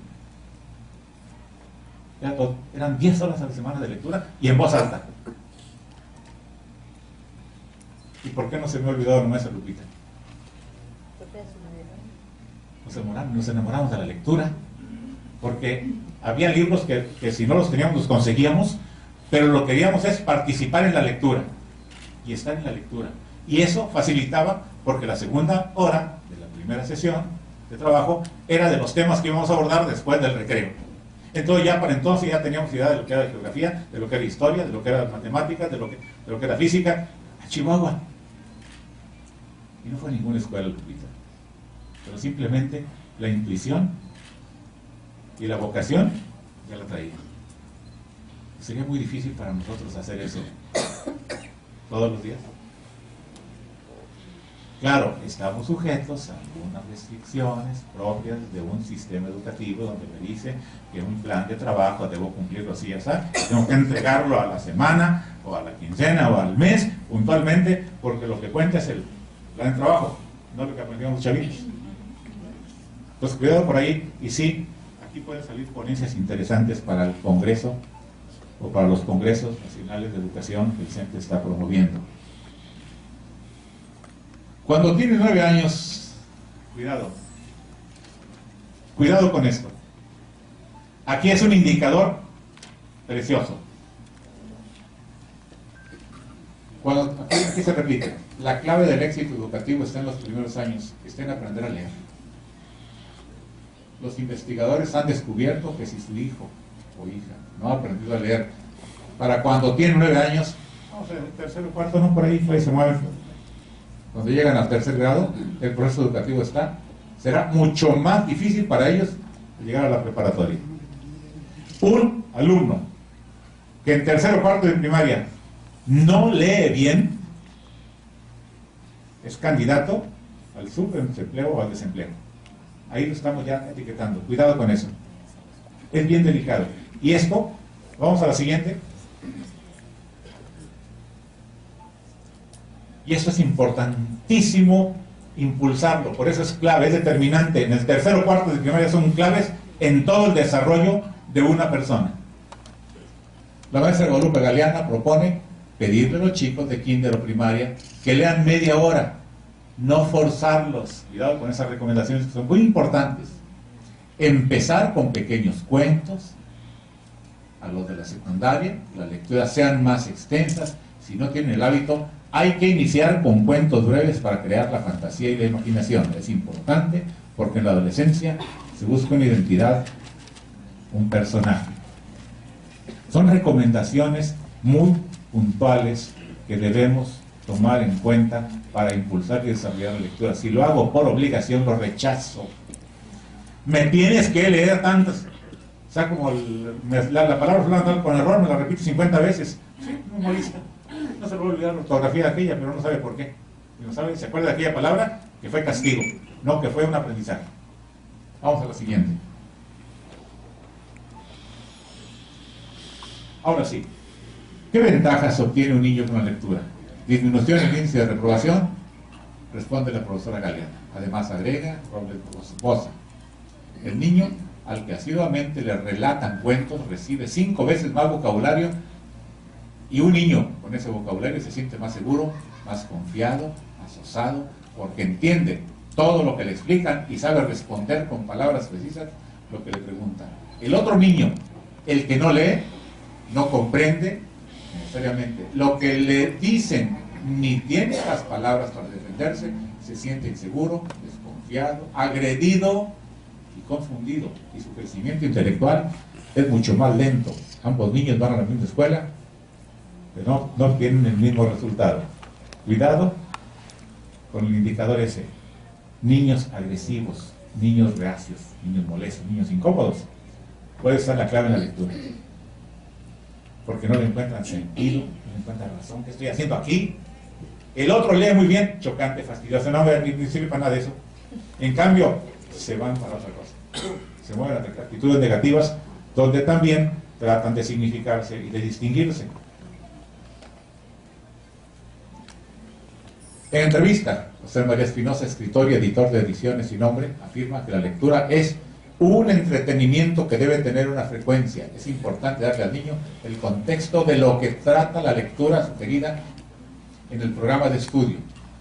Speaker 3: Eran 10 horas a la semana de lectura y en voz alta. ¿Y por qué no se me ha olvidado la maestra Lupita? Nos enamoramos de la lectura, porque había libros que si no los teníamos los conseguíamos, pero lo que queríamos es participar en la lectura y estar en la lectura. Y eso facilitaba porque la segunda hora de la primera sesión de trabajo era de los temas que íbamos a abordar después del recreo. Entonces ya para entonces ya teníamos idea de lo que era geografía, de lo que era historia, de lo que era matemáticas, de lo que era física. A Chihuahua. Y no fue a ninguna escuela, Lupita, pero simplemente la intuición y la vocación ya la traía. Sería muy difícil para nosotros hacer eso todos los días. Claro, estamos sujetos a algunas restricciones propias de un sistema educativo donde me dice que un plan de trabajo debo cumplirlo así, ya está. Tengo que entregarlo a la semana, o a la quincena, o al mes, puntualmente, porque lo que cuenta es el plan de trabajo, no lo que aprendieron los chavitos. Entonces, cuidado por ahí, y sí, aquí pueden salir ponencias interesantes para el Congreso, o para los Congresos Nacionales de Educación que el CENTE está promoviendo. Cuando tienes 9 años, cuidado con esto. Aquí es un indicador precioso. Aquí se repite, la clave del éxito educativo está en los primeros años, está en aprender a leer. Los investigadores han descubierto que si su hijo o hija no ha aprendido a leer para cuando tiene 9 años, vamos a ver, tercero, cuarto, no, por ahí se mueven. Cuando llegan al tercer grado, el proceso educativo será mucho más difícil para ellos llegar a la preparatoria. Un alumno que en tercero o cuarto de primaria no lee bien es candidato al subempleo o al desempleo. Ahí lo estamos ya etiquetando. Cuidado con eso. Es bien delicado. Y esto, vamos a la siguiente. Y esto es importantísimo impulsarlo, por eso es clave, es determinante. En el tercero o cuarto de primaria son claves en todo el desarrollo de una persona. La maestra Guadalupe Galeana propone pedirle a los chicos de kinder o primaria que lean media hora, no forzarlos. Cuidado con esas recomendaciones que son muy importantes. Empezar con pequeños cuentos. A los de la secundaria, las lecturas sean más extensas. Si no tienen el hábito, hay que iniciar con cuentos breves para crear la fantasía y la imaginación. Es importante porque en la adolescencia se busca una identidad, un personaje. Son recomendaciones muy puntuales que debemos tomar en cuenta para impulsar y desarrollar la lectura. Si lo hago por obligación, lo rechazo. Me tienes que leer tantas. O sea, como la palabra fulana con error me la repite 50 veces. Sí, un humorista. No se le va a olvidar la ortografía de aquella, pero no sabe por qué. Y no sabe, se acuerda de aquella palabra que fue castigo, no que fue un aprendizaje. Vamos a la siguiente. Ahora sí, ¿qué ventajas obtiene un niño con la lectura? Disminución en el índice de reprobación, responde la profesora Galeana. Además agrega Robles Bosa. El niño al que asiduamente le relatan cuentos recibe 5 veces más vocabulario, y un niño con ese vocabulario se siente más seguro, más confiado, más osado, porque entiende todo lo que le explican y sabe responder con palabras precisas lo que le preguntan. El otro niño, el que no lee, no comprende necesariamente lo que le dicen, ni tiene las palabras para defenderse, se siente inseguro, desconfiado, agredido y confundido, y su crecimiento intelectual es mucho más lento. Ambos niños van a la misma escuela, pero no tienen el mismo resultado. Cuidado con el indicador ese. Niños agresivos, niños reacios, niños molestos, niños incómodos. Puede estar la clave en la lectura. Porque no le encuentran sentido, no le encuentran razón. ¿Qué estoy haciendo aquí? El otro lee muy bien, chocante, fastidioso, no ni sirve para nada de eso. En cambio, se van para otra cosa. Se mueven a actitudes negativas, donde también tratan de significarse y de distinguirse. En entrevista, José María Espinosa, escritor y editor de Ediciones Sin Nombre, afirma que la lectura es un entretenimiento que debe tener una frecuencia. Es importante darle al niño el contexto de lo que trata la lectura sugerida en el programa de estudio.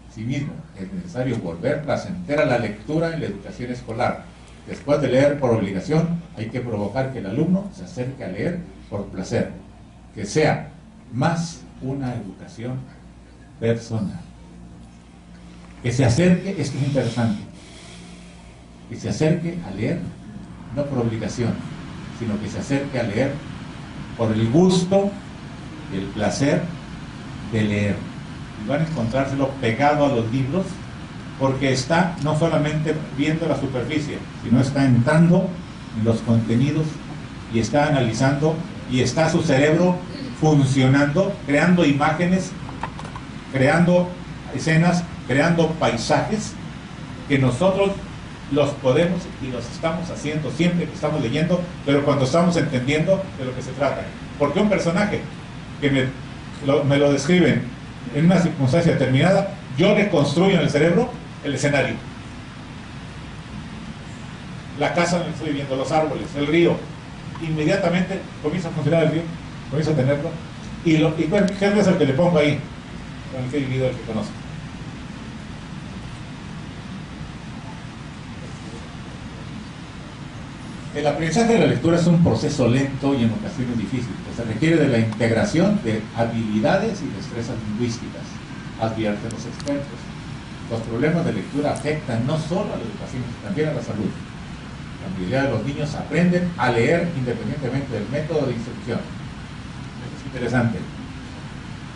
Speaker 3: Asimismo, es necesario volver placentera la lectura en la educación escolar. Después de leer por obligación, hay que provocar que el alumno se acerque a leer por placer, que sea más una educación personal. Que se acerque, esto es interesante, que se acerque a leer, no por obligación, sino que se acerque a leer por el gusto, el placer de leer. Y van a encontrárselo pegado a los libros, porque está no solamente viendo la superficie, sino está entrando en los contenidos y está analizando, y está su cerebro funcionando, creando imágenes, creando escenas, creando paisajes que nosotros los podemos y los estamos haciendo siempre que estamos leyendo, pero cuando estamos entendiendo de lo que se trata. Porque un personaje que me lo describen en una circunstancia determinada, yo reconstruyo en el cerebro el escenario. La casa donde estoy viviendo, los árboles, el río. Inmediatamente comienza a funcionar el río, comienza a tenerlo. ¿Y qué es el que le pongo ahí? Con el que he vivido, el que conozco. El aprendizaje de la lectura es un proceso lento y en ocasiones difícil, pues se requiere de la integración de habilidades y destrezas lingüísticas, advierten los expertos. Los problemas de lectura afectan no solo a la educación, sino también a la salud. La mayoría de los niños aprenden a leer independientemente del método de instrucción. Eso es interesante.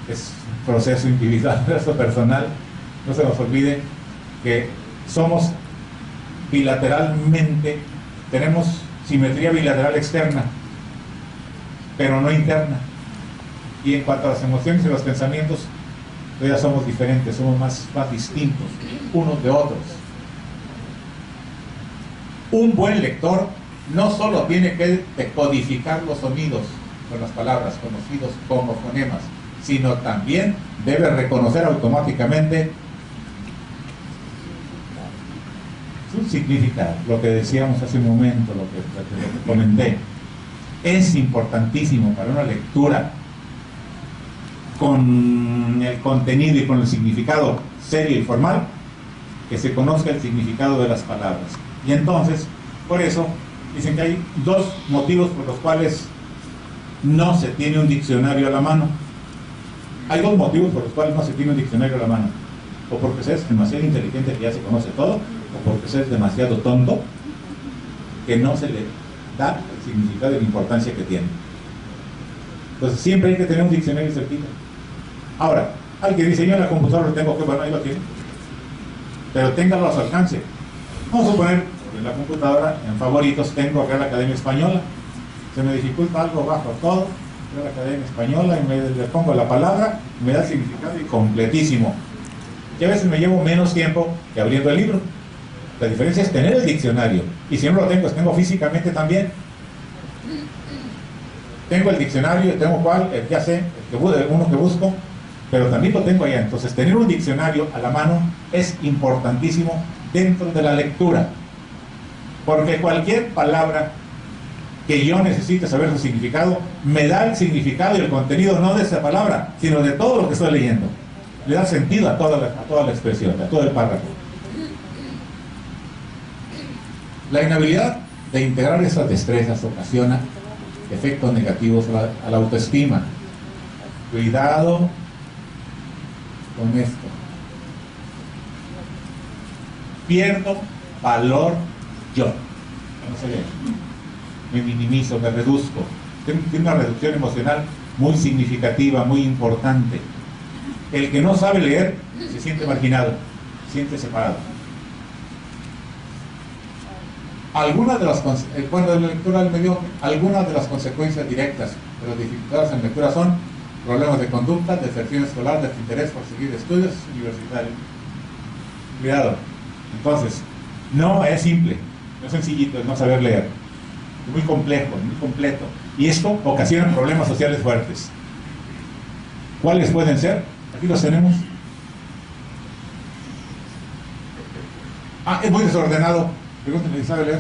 Speaker 3: Es un proceso individual, un proceso personal. No se nos olvide que somos bilateralmente, tenemos simetría bilateral externa, pero no interna. Y en cuanto a las emociones y los pensamientos, ya somos diferentes, somos más distintos unos de otros. Un buen lector no solo tiene que decodificar los sonidos con las palabras conocidos como fonemas, sino también debe reconocer automáticamente su significado, lo que decíamos hace un momento, lo que comenté. Es importantísimo para una lectura con el contenido y con el significado serio y formal, que se conozca el significado de las palabras. Y entonces, por eso, dicen que hay dos motivos por los cuales no se tiene un diccionario a la mano. Hay dos motivos por los cuales no se tiene un diccionario a la mano. O porque se es demasiado inteligente que ya se conoce todo, o porque se es demasiado tonto que no se le da el significado y la importancia que tiene. Entonces siempre hay que tener un diccionario cerquita. Ahora, alguien dice, yo en la computadora lo tengo, que bueno, ahí lo tiene, pero téngalo a su alcance. Vamos a suponer, en la computadora, en favoritos, tengo acá la Academia Española. Se me dificulta algo, bajo todo, veo la Academia Española y le pongo la palabra, me da el significado y completísimo. Y a veces me llevo menos tiempo que abriendo el libro. La diferencia es tener el diccionario, y si no lo tengo, tengo físicamente también. Tengo el diccionario, tengo cuál, ya sé, uno que busco, pero también lo tengo allá. Entonces, tener un diccionario a la mano es importantísimo dentro de la lectura, porque cualquier palabra que yo necesite saber su significado, me da el significado y el contenido no de esa palabra, sino de todo lo que estoy leyendo. Le da sentido a toda la expresión, a todo el párrafo. La inhabilidad de integrar esas destrezas ocasiona efectos negativos a la autoestima. Cuidado con esto. Pierdo valor yo. No sé, me minimizo, me reduzco. Tiene una reducción emocional muy significativa, muy importante. El que no sabe leer se siente marginado, se siente separado. Algunas de las consecuencias directas de las dificultades en lectura son problemas de conducta, deserción escolar, desinterés por seguir estudios universitarios. Cuidado. Entonces, no es simple, no es sencillito, es no saber leer. Es muy complejo, muy completo. Y esto ocasiona problemas sociales fuertes. ¿Cuáles pueden ser? Aquí los tenemos. Ah, es muy desordenado. Pregúntenle si sabe leer.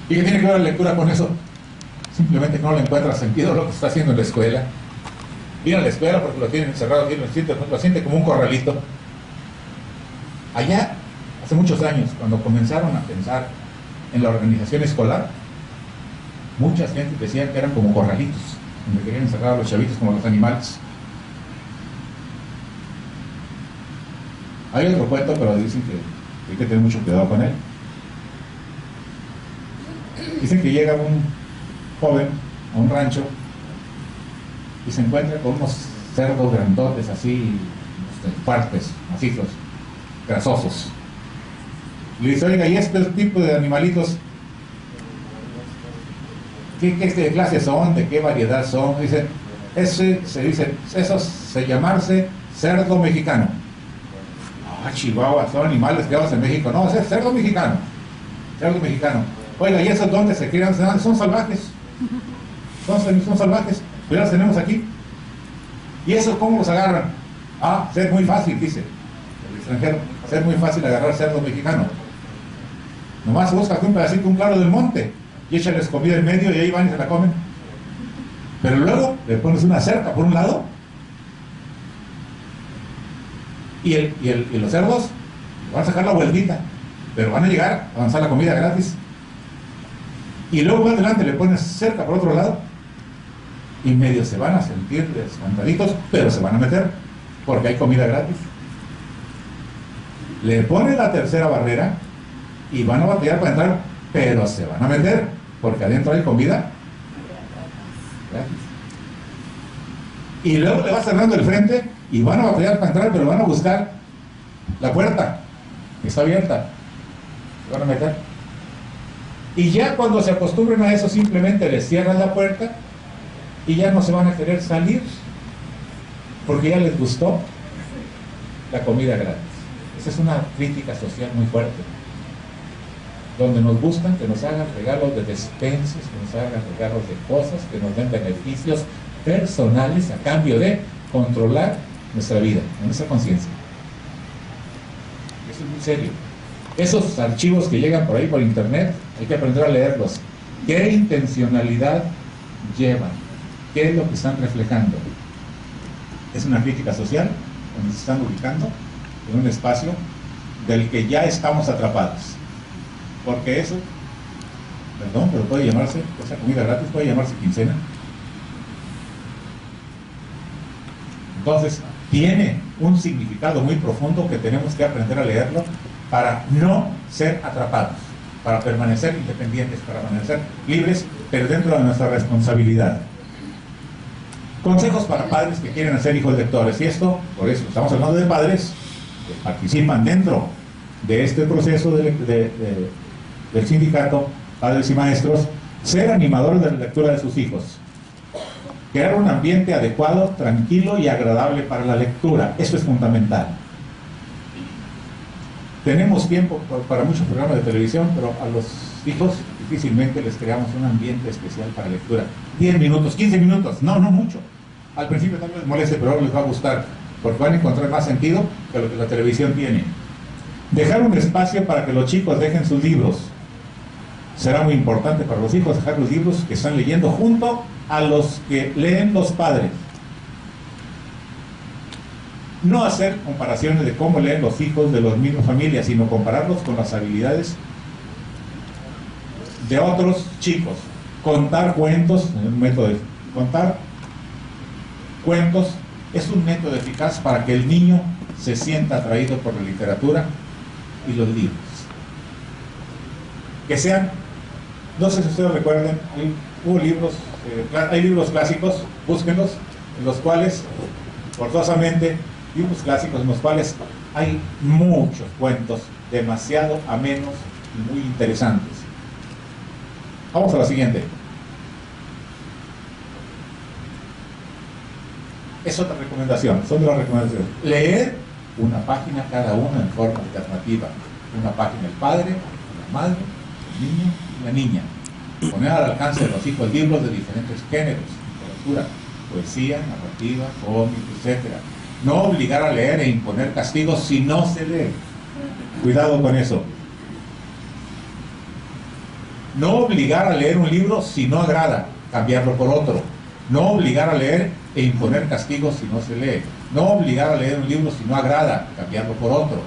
Speaker 3: ¿Y qué tiene que ver la lectura con eso? Simplemente no le encuentra sentido lo que está haciendo en la escuela. Viene a la escuela porque lo tienen encerrado aquí, lo siente como un corralito. Allá, hace muchos años, cuando comenzaron a pensar en la organización escolar, muchas gentes decían que eran como corralitos, donde querían encerrar a los chavitos como los animales. Hay otro cuento, pero dicen que hay que tener mucho cuidado con él. Dicen que llega un joven a un rancho y se encuentra con unos cerdos grandotes así, fuertes, macizos, grasosos. Le dice, oiga, ¿y este tipo de animalitos qué clase son? ¿De qué variedad son? Dice, esos se llamarse cerdo mexicano. Ah, Chihuahua, son animales criados en México. No, es cerdo mexicano. Cerdo mexicano. Oiga, ¿y esos dónde se crían? Son salvajes. Son salvajes. Pero ya los tenemos aquí. ¿Y esos cómo los agarran? Ah, es muy fácil, dice el extranjero. Es muy fácil agarrar cerdo mexicano. Nomás busca un pedacito, un claro del monte, y échales comida en medio y ahí van y se la comen. Pero luego le pones una cerca por un lado y los cerdos van a sacar la vueltita, pero van a llegar a avanzar la comida gratis. Y luego más adelante le pones cerca por otro lado y medio se van a sentir espantaditos, pero se van a meter porque hay comida gratis. Le pones la tercera barrera y van a batallar para entrar, pero se van a meter porque adentro hay comida gratis. Y luego le vas cerrando el frente y van a batallar para entrar, pero van a buscar la puerta que está abierta, se van a meter. Y ya cuando se acostumbren a eso, simplemente les cierran la puerta y ya no se van a querer salir porque ya les gustó la comida gratis. Esa es una crítica social muy fuerte, donde nos gustan que nos hagan regalos de despensas, que nos hagan regalos de cosas, que nos den beneficios personales a cambio de controlar nuestra vida, nuestra conciencia. Eso es muy serio. Esos archivos que llegan por ahí por internet, hay que aprender a leerlos. ¿Qué intencionalidad llevan? ¿Qué es lo que están reflejando? Es una crítica social, donde se están ubicando en un espacio del que ya estamos atrapados. Porque eso, perdón, pero puede llamarse, esa comida gratis puede llamarse quincena. Entonces, tiene un significado muy profundo que tenemos que aprender a leerlo para no ser atrapados, para permanecer independientes, para permanecer libres, pero dentro de nuestra responsabilidad. Consejos para padres que quieren ser hijos lectores. Y esto, por eso estamos hablando de padres que participan dentro de este proceso del sindicato, padres y maestros, ser animadores de la lectura de sus hijos. Crear un ambiente adecuado, tranquilo y agradable para la lectura. Eso es fundamental. Tenemos tiempo para muchos programas de televisión, pero a los hijos difícilmente les creamos un ambiente especial para lectura. 10 minutos, 15 minutos, no mucho. Al principio tal vez les moleste, pero ahora les va a gustar, porque van a encontrar más sentido que lo que la televisión tiene. Dejar un espacio para que los chicos dejen sus libros. Será muy importante para los hijos dejar los libros que están leyendo junto a los que leen los padres. No hacer comparaciones de cómo leen los hijos de las mismas familias, sino compararlos con las habilidades de otros chicos. Contar cuentos, un método de contar cuentos es un método eficaz para que el niño se sienta atraído por la literatura y los libros. Que sean, no sé si ustedes recuerden, hay libros clásicos, búsquenlos, en los cuales, forzosamente, libros clásicos en los cuales hay muchos cuentos demasiado amenos y muy interesantes. Vamos a la siguiente. Es otra recomendación, son de las recomendaciones. Leer una página cada una en forma alternativa. Una página el padre, la madre, el niño y la niña. Poner al alcance de los hijos libros de diferentes géneros, literatura, poesía, narrativa, cómic, etc. No obligar a leer e imponer castigos si no se lee. Cuidado con eso. No obligar a leer un libro si no agrada, cambiarlo por otro. No obligar a leer e imponer castigos si no se lee. No obligar a leer un libro si no agrada, cambiarlo por otro.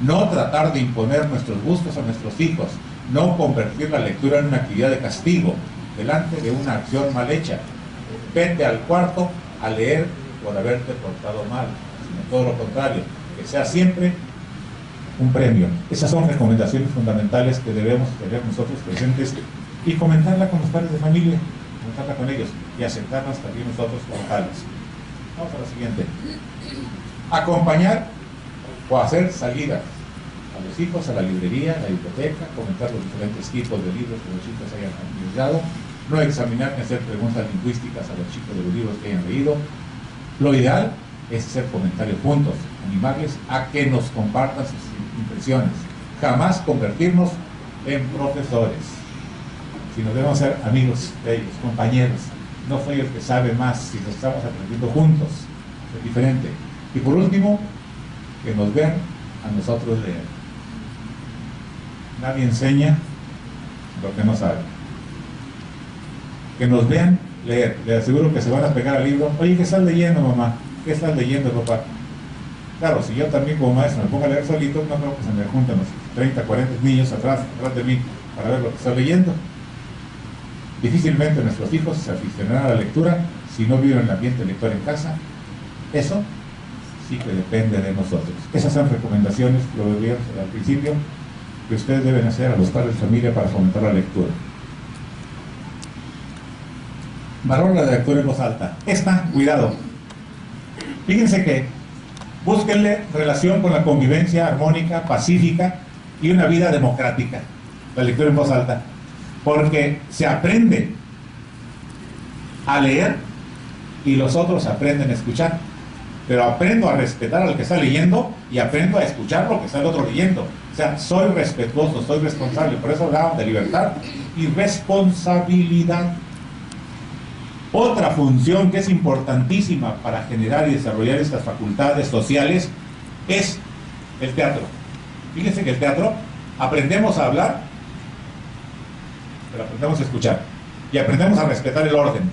Speaker 3: No tratar de imponer nuestros gustos a nuestros hijos. No convertir la lectura en una actividad de castigo delante de una acción mal hecha. Vete al cuarto a leer por haberte portado mal, sino todo lo contrario, que sea siempre un premio. Esas son recomendaciones fundamentales que debemos tener nosotros presentes y comentarla con los padres de familia, comentarla con ellos y aceptarlas también nosotros como tales. Vamos a la siguiente. Acompañar o hacer salidas a los hijos a la librería, a la biblioteca, comentar los diferentes tipos de libros que los chicos hayan utilizado, no examinar ni hacer preguntas lingüísticas a los chicos de los libros que hayan leído. Lo ideal es hacer comentarios juntos, animarles a que nos compartan sus impresiones. Jamás convertirnos en profesores, sino debemos ser amigos de ellos, compañeros. No soy el que sabe más, si nos estamos aprendiendo juntos, es diferente. Y por último, que nos vean a nosotros leer. Nadie enseña lo que no sabe. Que nos vean leer. Les aseguro que se van a pegar al libro. Oye, ¿qué estás leyendo, mamá? ¿Qué estás leyendo, papá? Claro, si yo también como maestro me pongo a leer solito, no creo que se me junten los 30, 40 niños atrás de mí para ver lo que estoy leyendo. Difícilmente nuestros hijos se aficionarán a la lectura si no viven el ambiente lector en casa. Eso sí que depende de nosotros. Esas son recomendaciones, lo decíamos al principio, que ustedes deben hacer a los padres de familia para fomentar la lectura. Valor la lectura en voz alta. Esta, cuidado. Fíjense que búsquenle relación con la convivencia armónica, pacífica y una vida democrática. La lectura en voz alta. Porque se aprende a leer y los otros aprenden a escuchar. Pero aprendo a respetar al que está leyendo y aprendo a escuchar lo que está el otro leyendo. O sea, soy respetuoso, soy responsable. Por eso hablamos de libertad y responsabilidad. Otra función que es importantísima para generar y desarrollar estas facultades sociales es el teatro. Fíjense que el teatro, aprendemos a hablar, pero aprendemos a escuchar. Y aprendemos a respetar el orden.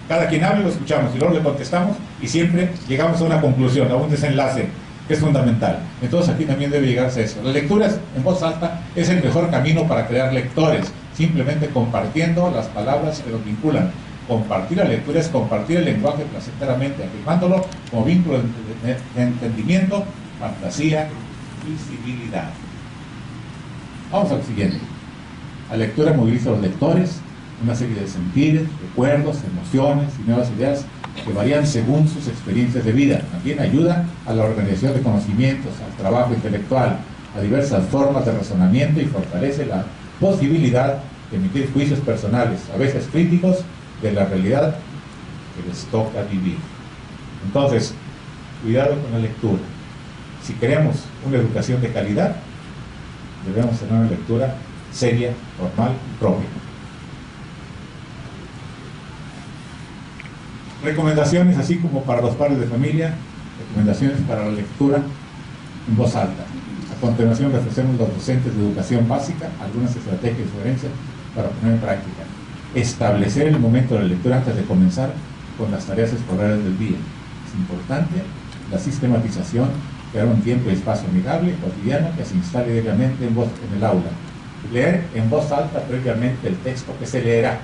Speaker 3: Cada quien habla y lo escuchamos, y luego le contestamos, y siempre llegamos a una conclusión, a un desenlace, que es fundamental. Entonces aquí también debe llegarse a eso. La lectura en voz alta es el mejor camino para crear lectores, simplemente compartiendo las palabras que los vinculan. Compartir la lectura es compartir el lenguaje placenteramente, afirmándolo como vínculo de entendimiento, fantasía y civilidad. Vamos al siguiente. La lectura moviliza a los lectores, una serie de sentires, recuerdos, emociones y nuevas ideas que varían según sus experiencias de vida. También ayuda a la organización de conocimientos, al trabajo intelectual, a diversas formas de razonamiento y fortalece la posibilidad de emitir juicios personales, a veces críticos, de la realidad que les toca vivir. Entonces, cuidado con la lectura. Si queremos una educación de calidad, debemos tener una lectura seria, formal y propia. Recomendaciones, así como para los padres de familia, recomendaciones para la lectura en voz alta. A continuación le ofrecemos los docentes de educación básica algunas estrategias y sugerencias para poner en práctica. Establecer el momento de la lectura antes de comenzar con las tareas escolares del día. Es importante la sistematización, crear un tiempo y espacio amigable, cotidiano, que se instale diariamente en el aula. Leer en voz alta previamente el texto que se leerá.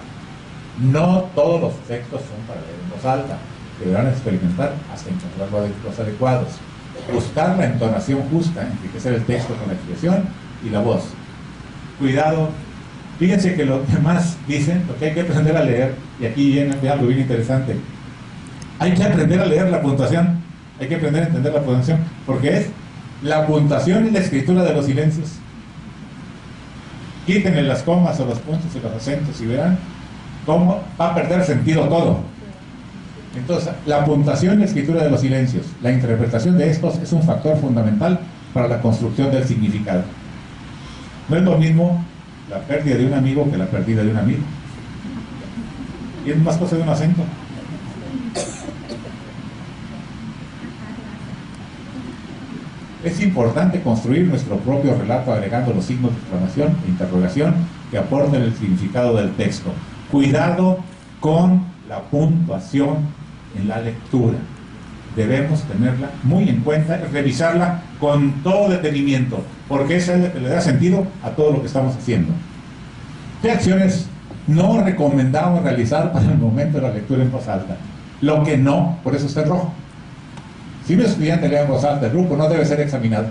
Speaker 3: No todos los textos son para leer en voz alta. Deberán experimentar hasta encontrar los adecuados. Buscar la entonación justa, enriquecer el texto con la expresión y la voz. Cuidado. Fíjense que lo que más dicen, lo que hay que aprender a leer, y aquí viene algo bien interesante. Hay que aprender a leer la puntuación. Hay que aprender a entender la puntuación, porque es la puntuación y la escritura de los silencios. Quítenle las comas o los puntos y los acentos y verán cómo va a perder sentido todo. Entonces, la puntuación y la escritura de los silencios, la interpretación de estos es un factor fundamental para la construcción del significado. No es lo mismo la pérdida de un amigo que la pérdida de un amigo. Y es más cosa de un acento. Es importante construir nuestro propio relato agregando los signos de exclamación e interrogación que aporten el significado del texto. Cuidado con la puntuación en la lectura. Debemos tenerla muy en cuenta y revisarla con todo detenimiento, porque es el que le da sentido a todo lo que estamos haciendo. ¿Qué acciones no recomendamos realizar para el momento de la lectura en voz alta? Lo que no, por eso está en rojo. Si un estudiante lee en voz alta, el grupo no debe ser examinado.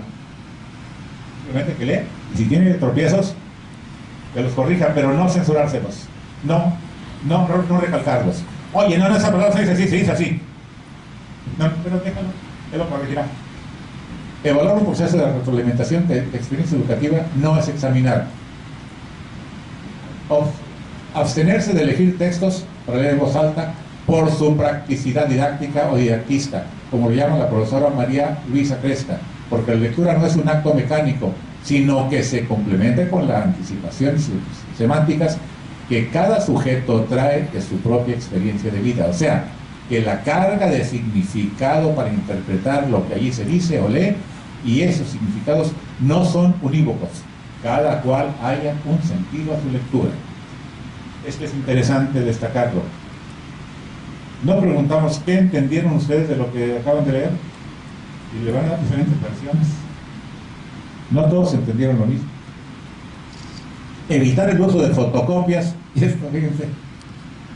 Speaker 3: Simplemente que lee, y si tiene tropiezos, que los corrija, pero no censurárselos. No recalcarlos. Oye, no, esa palabra se dice así, se dice así. No, pero déjalo, él lo corregirá. Evaluar un proceso de retroalimentación de experiencia educativa no es examinar. Abstenerse de elegir textos para leer en voz alta por su practicidad didáctica o didactista, como lo llama la profesora María Luisa Cresta, porque la lectura no es un acto mecánico, sino que se complementa con la anticipación y semánticas que cada sujeto trae de su propia experiencia de vida. O sea, que la carga de significado para interpretar lo que allí se dice o lee, y esos significados no son unívocos, cada cual haya un sentido a su lectura. Esto es interesante destacarlo. No preguntamos qué entendieron ustedes de lo que acaban de leer, y le van a dar diferentes versiones. No todos entendieron lo mismo. Evitar el uso de fotocopias, y esto, fíjense,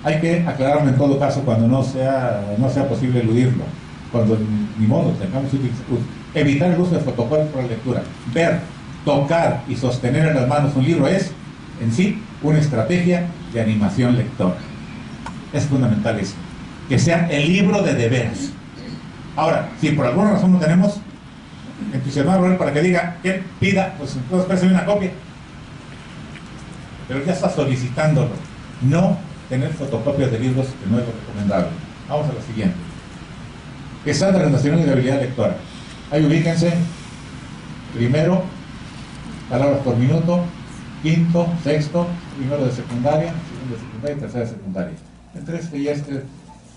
Speaker 3: hay que aclararlo en todo caso cuando no sea posible eludirlo, cuando ni modo tengamos que evitar el uso de fotocopias para la lectura. Ver, tocar y sostener en las manos un libro es en sí una estrategia de animación lectora. Es fundamental eso, que sea el libro de veras. Ahora, si por alguna razón no tenemos, entusiasmarlo para que diga que pida, pues entonces préstame una copia, pero ya está solicitándolo. No tener fotocopias de libros, que no es lo recomendable. Vamos a lo siguiente. Estándares nacionales de habilidad lectora. Ahí ubíquense. Primero, palabras por minuto. Quinto, sexto, primero de secundaria, segundo de secundaria y tercero de secundaria. Entre este y este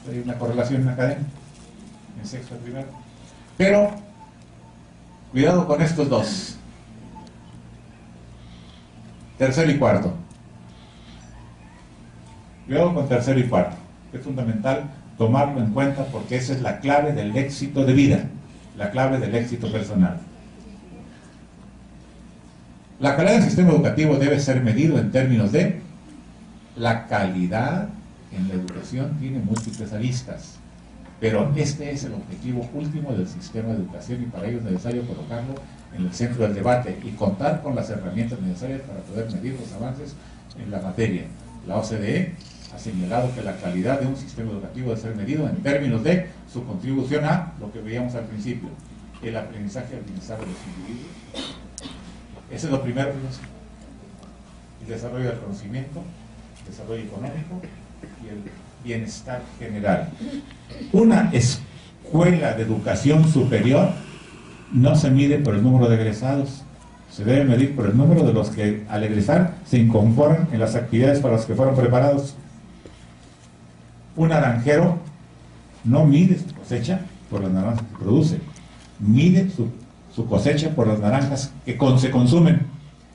Speaker 3: hay una correlación en academia. En sexto y primero. Pero, cuidado con estos dos. Tercero y cuarto. Cuidado con tercero y cuarto. Es fundamental tomarlo en cuenta porque esa es la clave del éxito de vida, la clave del éxito personal. La calidad del sistema educativo debe ser medido en términos de la calidad en la educación. Tiene múltiples aristas, pero este es el objetivo último del sistema de educación y para ello es necesario colocarlo en el centro del debate y contar con las herramientas necesarias para poder medir los avances en la materia. La OCDE ha señalado que la calidad de un sistema educativo debe ser medido en términos de su contribución a lo que veíamos al principio, el aprendizaje y el bienestar de los individuos. Ese es lo primero, el desarrollo del conocimiento, el desarrollo económico y el bienestar general. Una escuela de educación superior no se mide por el número de egresados, se debe medir por el número de los que al egresar se incorporan en las actividades para las que fueron preparados. Un naranjero no mide su cosecha por las naranjas que produce, mide su cosecha por las naranjas que se consumen,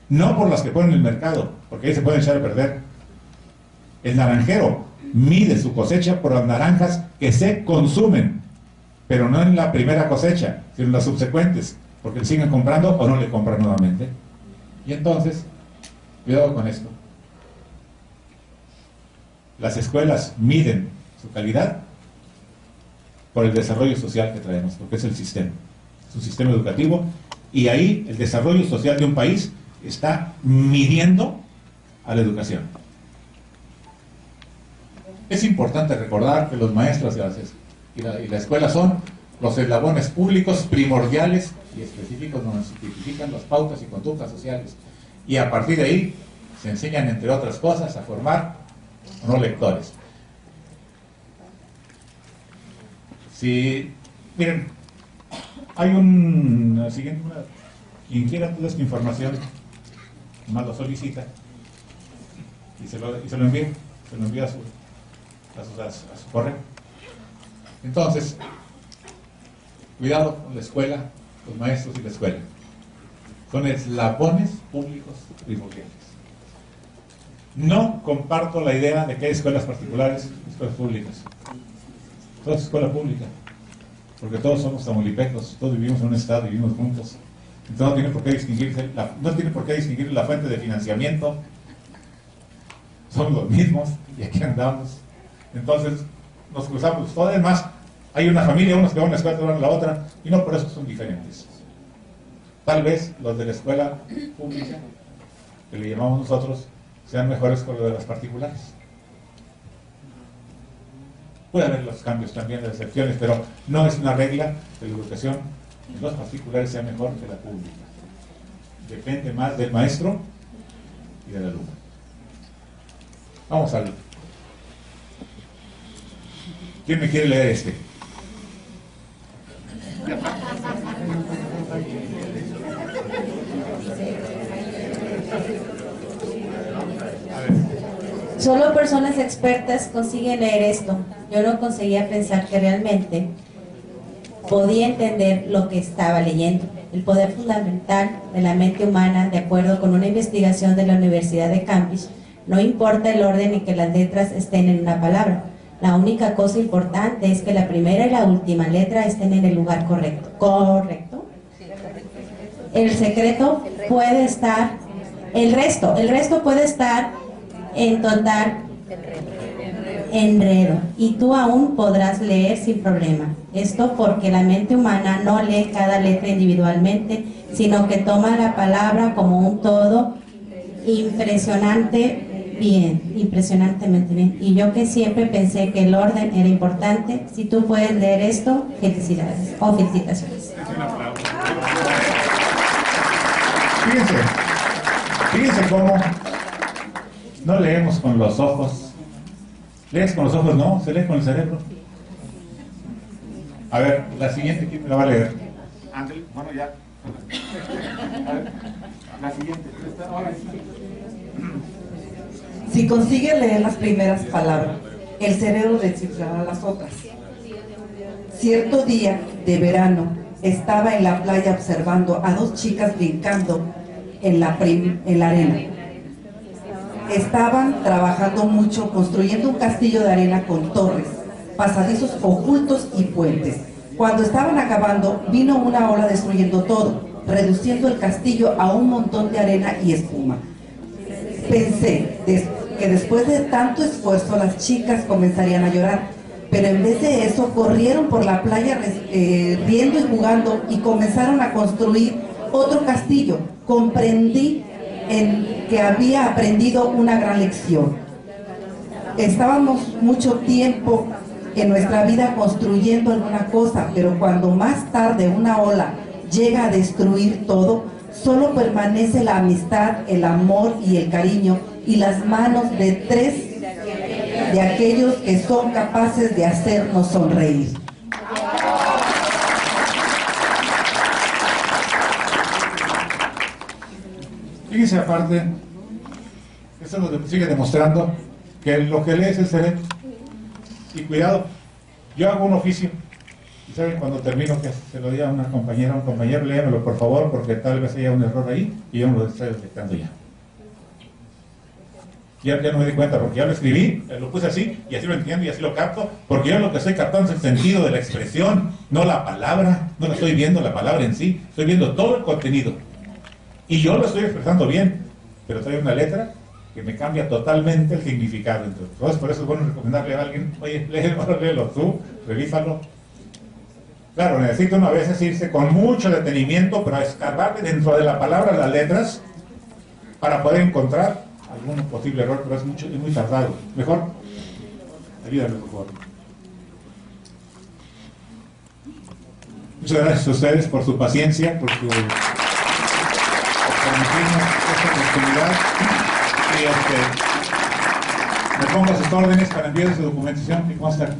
Speaker 3: no por las que ponen en el mercado, porque ahí se pueden echar a perder. El naranjero mide su cosecha por las naranjas que se consumen, pero no en la primera cosecha, sino en las subsecuentes, porque le siguen comprando o no le compran nuevamente. Y entonces, cuidado con esto. Las escuelas miden su calidad por el desarrollo social que traemos, porque es el sistema. Un sistema educativo, y ahí el desarrollo social de un país está midiendo a la educación. Es importante recordar que los maestros y la escuela son los eslabones públicos primordiales y específicos donde se tipifican las pautas y conductas sociales, y a partir de ahí se enseñan, entre otras cosas, a formar no lectores. Miren, hay siguiente, quien quiera toda esta información, más lo solicita y se lo envía a su correo. Entonces, cuidado con la escuela los maestros y la escuela. Son eslabones públicos primordiales. No comparto la idea de que hay escuelas particulares y escuelas públicas. Todo es escuela pública, porque todos somos tamaulipecos, todos vivimos en un estado, vivimos juntos. Entonces no tiene por qué distinguir la fuente de financiamiento. Son los mismos y aquí andamos. Entonces nos cruzamos. Todo además, hay una familia, unos que van a la escuela, otros van a la otra, y no por eso son diferentes. Tal vez los de la escuela pública, que le llamamos nosotros, sean mejores que los de las particulares. Puede haber los cambios también, las excepciones, pero no es una regla de la educación en los particulares sea mejor que la pública. Depende más del maestro y del alumno. Vamos a ver. ¿Quién me quiere leer este?
Speaker 5: Solo personas expertas consiguen leer esto. Yo no conseguía pensar que realmente podía entender lo que estaba leyendo. El poder fundamental de la mente humana, de acuerdo con una investigación de la Universidad de Cambridge, no importa el orden en que las letras estén en una palabra. La única cosa importante es que la primera y la última letra estén en el lugar correcto. ¿Correcto? El secreto puede estar, el resto puede estar en total enredo, y tú aún podrás leer sin problema. Esto porque la mente humana no lee cada letra individualmente, sino que toma la palabra como un todo impresionantemente bien. Y yo que siempre pensé que el orden era importante, si tú puedes leer esto, felicidades o felicitaciones.
Speaker 3: Fíjense cómo no leemos con los ojos. ¿Lees con los ojos? No, se lee con el cerebro. A ver, la siguiente, ¿quién me la va a leer? Ángel, bueno, ya. A ver, la siguiente. Ahora sí.
Speaker 6: Si consigue leer las primeras palabras, el cerebro descifrará las otras. Cierto día de verano, estaba en la playa observando a dos chicas brincando en la arena. Estaban trabajando mucho, construyendo un castillo de arena con torres, pasadizos ocultos y puentes. Cuando estaban acabando, vino una ola destruyendo todo, reduciendo el castillo a un montón de arena y espuma. Pensé que después de tanto esfuerzo las chicas comenzarían a llorar, pero en vez de eso corrieron por la playa riendo y jugando y comenzaron a construir otro castillo. Comprendí que había aprendido una gran lección. Estábamos mucho tiempo en nuestra vida construyendo alguna cosa, pero cuando más tarde una ola llega a destruir todo, solo permanece la amistad, el amor y el cariño y las manos de tres de aquellos que son capaces de hacernos sonreír.
Speaker 3: Fíjense aparte, esto nos sigue demostrando que lo que lee es el cerebro. Y cuidado, yo hago un oficio, y saben cuando termino que se lo diga a una compañera, un compañero, léamelo por favor, porque tal vez haya un error ahí, y yo me lo estoy detectando ya. Ya no me di cuenta, porque ya lo escribí, lo puse así, y así lo entiendo, y así lo capto, porque yo lo que estoy captando es el sentido de la expresión, no la palabra, no la estoy viendo la palabra en sí, estoy viendo todo el contenido. Y yo lo estoy expresando bien, pero trae una letra que me cambia totalmente el significado. Entonces, por eso es bueno recomendarle a alguien, oye, léelo tú, revísalo. Claro, necesita uno a veces irse con mucho detenimiento, pero a escarbarle dentro de la palabra las letras para poder encontrar algún posible error, pero es muy tardado. Mejor, ayúdame por favor. Muchas gracias a ustedes por su paciencia, por su permitirnos esta oportunidad, y me pongo a sus órdenes para enviar su documentación que consta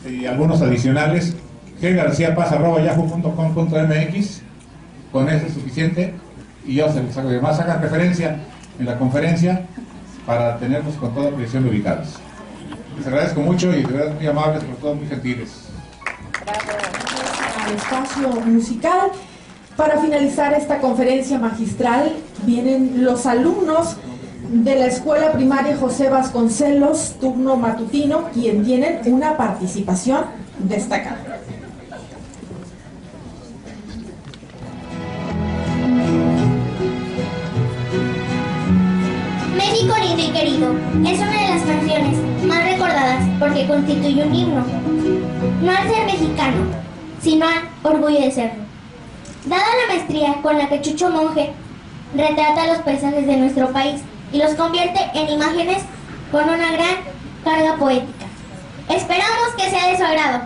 Speaker 3: y algunos adicionales. ggarciapaz@yahoo.com.mx, con eso es suficiente, y yo se los hago. Además hagan referencia en la conferencia para tenernos con toda precisión ubicados. Les agradezco mucho y de verdad muy amables, por todos muy gentiles.
Speaker 1: Al espacio musical. Para finalizar esta conferencia magistral, vienen los alumnos de la Escuela Primaria José Vasconcelos, turno matutino, quien tienen una participación destacada.
Speaker 7: México lindo y querido es una de las canciones más recordadas porque constituye un himno, no al ser mexicano, sino al orgullo de serlo. Dada la maestría con la que Chucho Monje retrata los paisajes de nuestro país y los convierte en imágenes con una gran carga poética. Esperamos que sea de su agrado.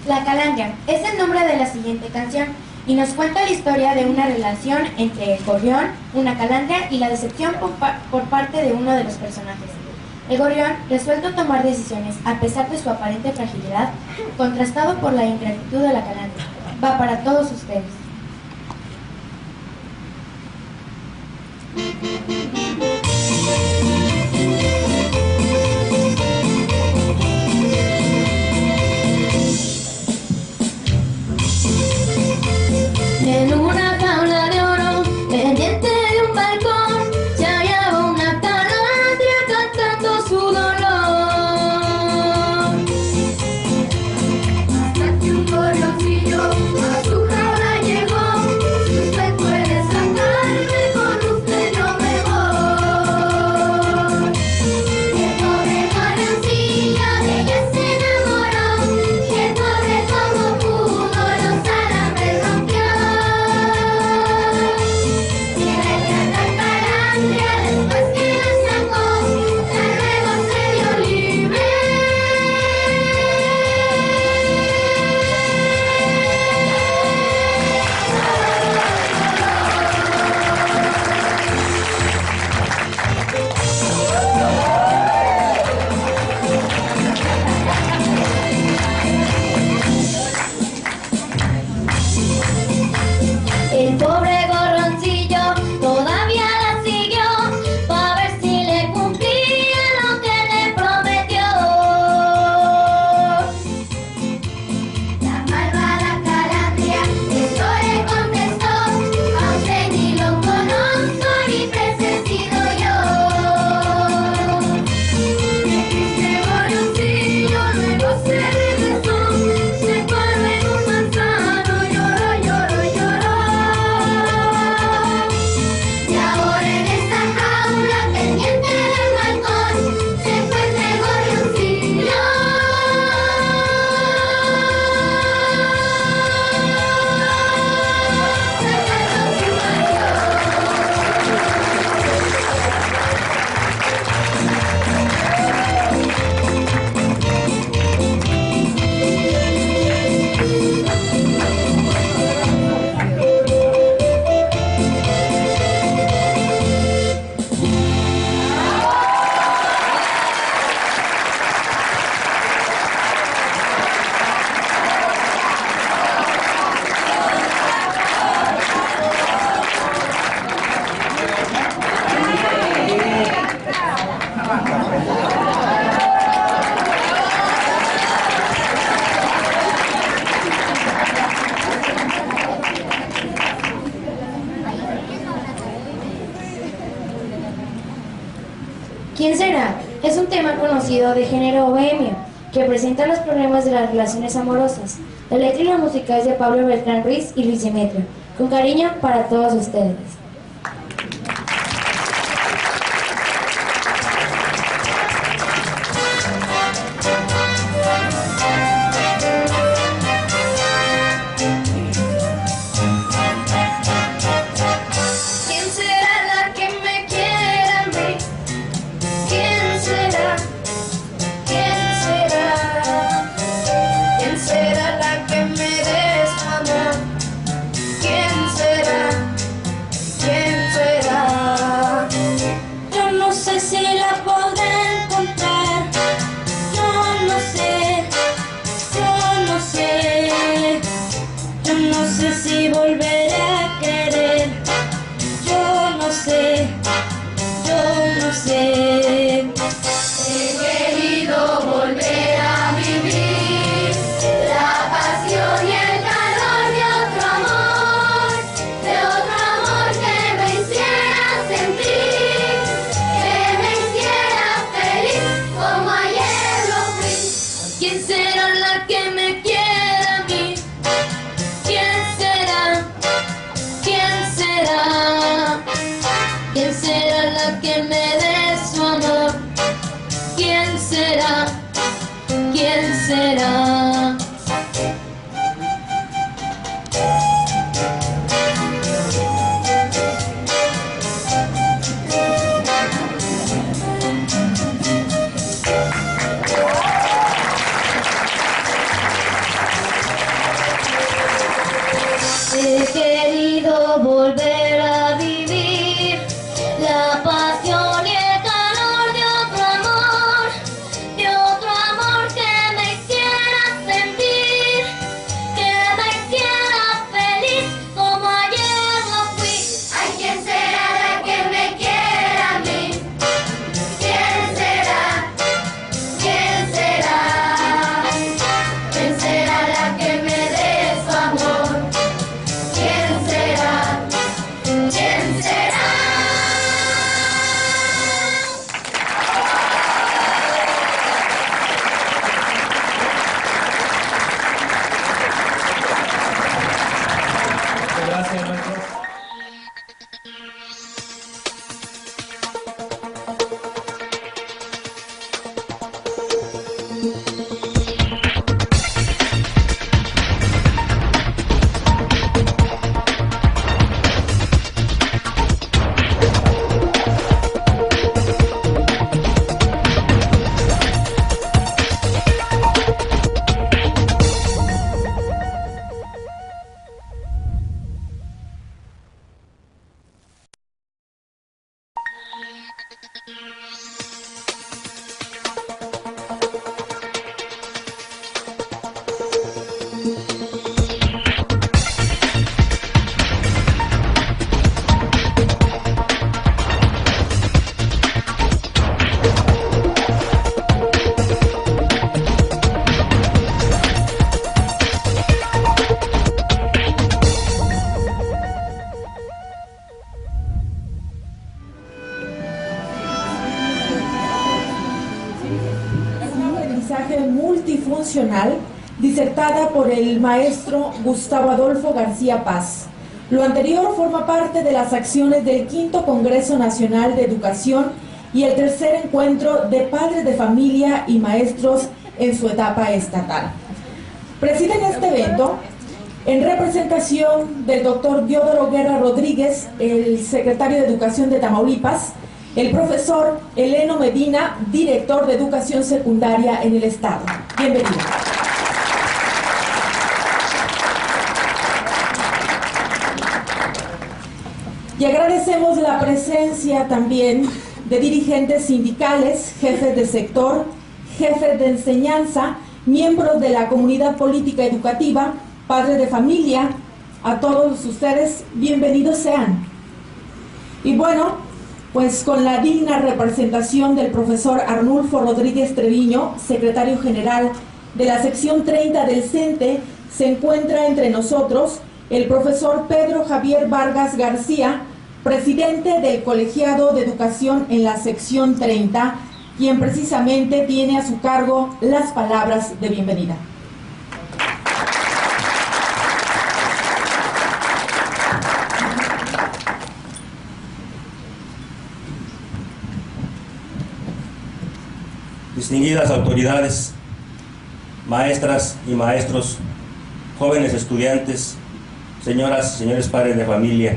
Speaker 7: La Calandria es el nombre de la siguiente canción y nos cuenta la historia de una relación entre el gorrión, una calandria y la decepción por parte de uno de los personajes. El gorrión, resuelto a tomar decisiones a pesar de su aparente fragilidad, contrastado por la ingratitud de la calandria. Va para todos ustedes. En una jaula de oro, pendiente de un balcón, se hallaba una calandria cantando su dolor. Hasta que un gorrioncillo a su jaula llegó. Si usted puede sacarme, con usted yo me voy.
Speaker 8: ¿Quién será? Es un tema conocido de género bohemio, que presenta los problemas de las relaciones amorosas. La letra y la música es de Pablo Beltrán Ruiz y Luis Demetrio. Con cariño para todos ustedes.
Speaker 7: He querido volver a vivir la pasión y el calor de otro amor que me hiciera sentir, que me hiciera feliz como ayer lo fui. Ay, ¿quién será la que me quiera a mí? ¿Quién será? ¿Quién será? ¿Quién será la que me dé su amor? ¿Quién será? ¿Quién será?
Speaker 2: Gracias, maestro.
Speaker 1: Multifuncional, disertada por el maestro Gustavo Adolfo García Paz. Lo anterior forma parte de las acciones del Quinto Congreso Nacional de Educación y el tercer encuentro de padres de familia y maestros en su etapa estatal. Presiden este evento, en representación del doctor Diodoro Guerra Rodríguez, el secretario de Educación de Tamaulipas, el profesor Eleno Medina, director de Educación Secundaria en el Estado. Bienvenido. Y agradecemos la presencia también de dirigentes sindicales, jefes de sector, jefes de enseñanza, miembros de la comunidad política educativa, padres de familia. A todos ustedes, bienvenidos sean. Y bueno, pues con la digna representación del profesor Arnulfo Rodríguez Treviño, secretario general de la sección 30 del CENTE, se encuentra entre nosotros el profesor Pedro Javier Vargas García, presidente del Colegiado de Educación en la sección 30, quien precisamente tiene a su cargo las palabras de bienvenida.
Speaker 2: Distinguidas autoridades, maestras y maestros, jóvenes estudiantes, señoras y señores padres de familia,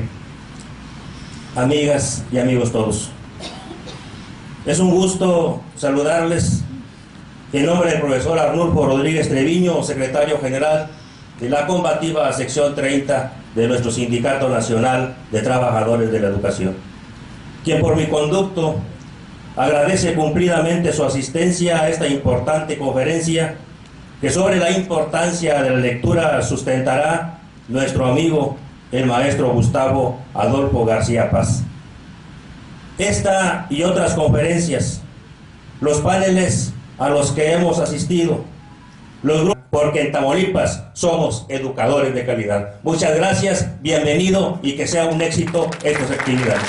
Speaker 2: amigas y amigos todos. Es un gusto saludarles en nombre del profesor Arnulfo Rodríguez Treviño, secretario general de la combativa sección 30 de nuestro Sindicato Nacional de Trabajadores de la Educación, quien por mi conducto agradece cumplidamente su asistencia a esta importante conferencia que sobre la importancia de la lectura sustentará nuestro amigo, el maestro Gustavo Adolfo García Paz. Esta y otras conferencias, los paneles a los que hemos asistido, los grupos, porque en Tamaulipas somos educadores de calidad. Muchas gracias, bienvenido y que sea un éxito estas actividades.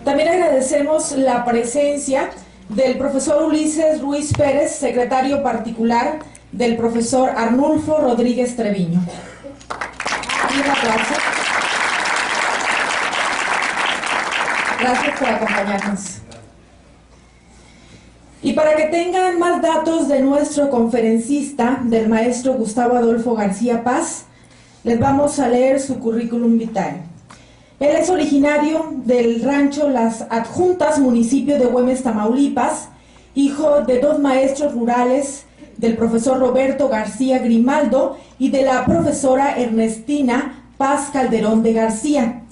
Speaker 1: También agradecemos la presencia del profesor Ulises Ruiz Pérez, secretario particular del profesor Arnulfo Rodríguez Treviño. Un aplauso. Gracias por acompañarnos. Y para que tengan más datos de nuestro conferencista, del maestro Gustavo Adolfo García Paz, les vamos a leer su currículum vitae. Él es originario del rancho Las Adjuntas, municipio de Güemes, Tamaulipas, hijo de dos maestros rurales, del profesor Roberto García Grimaldo y de la profesora Ernestina Paz Calderón de García.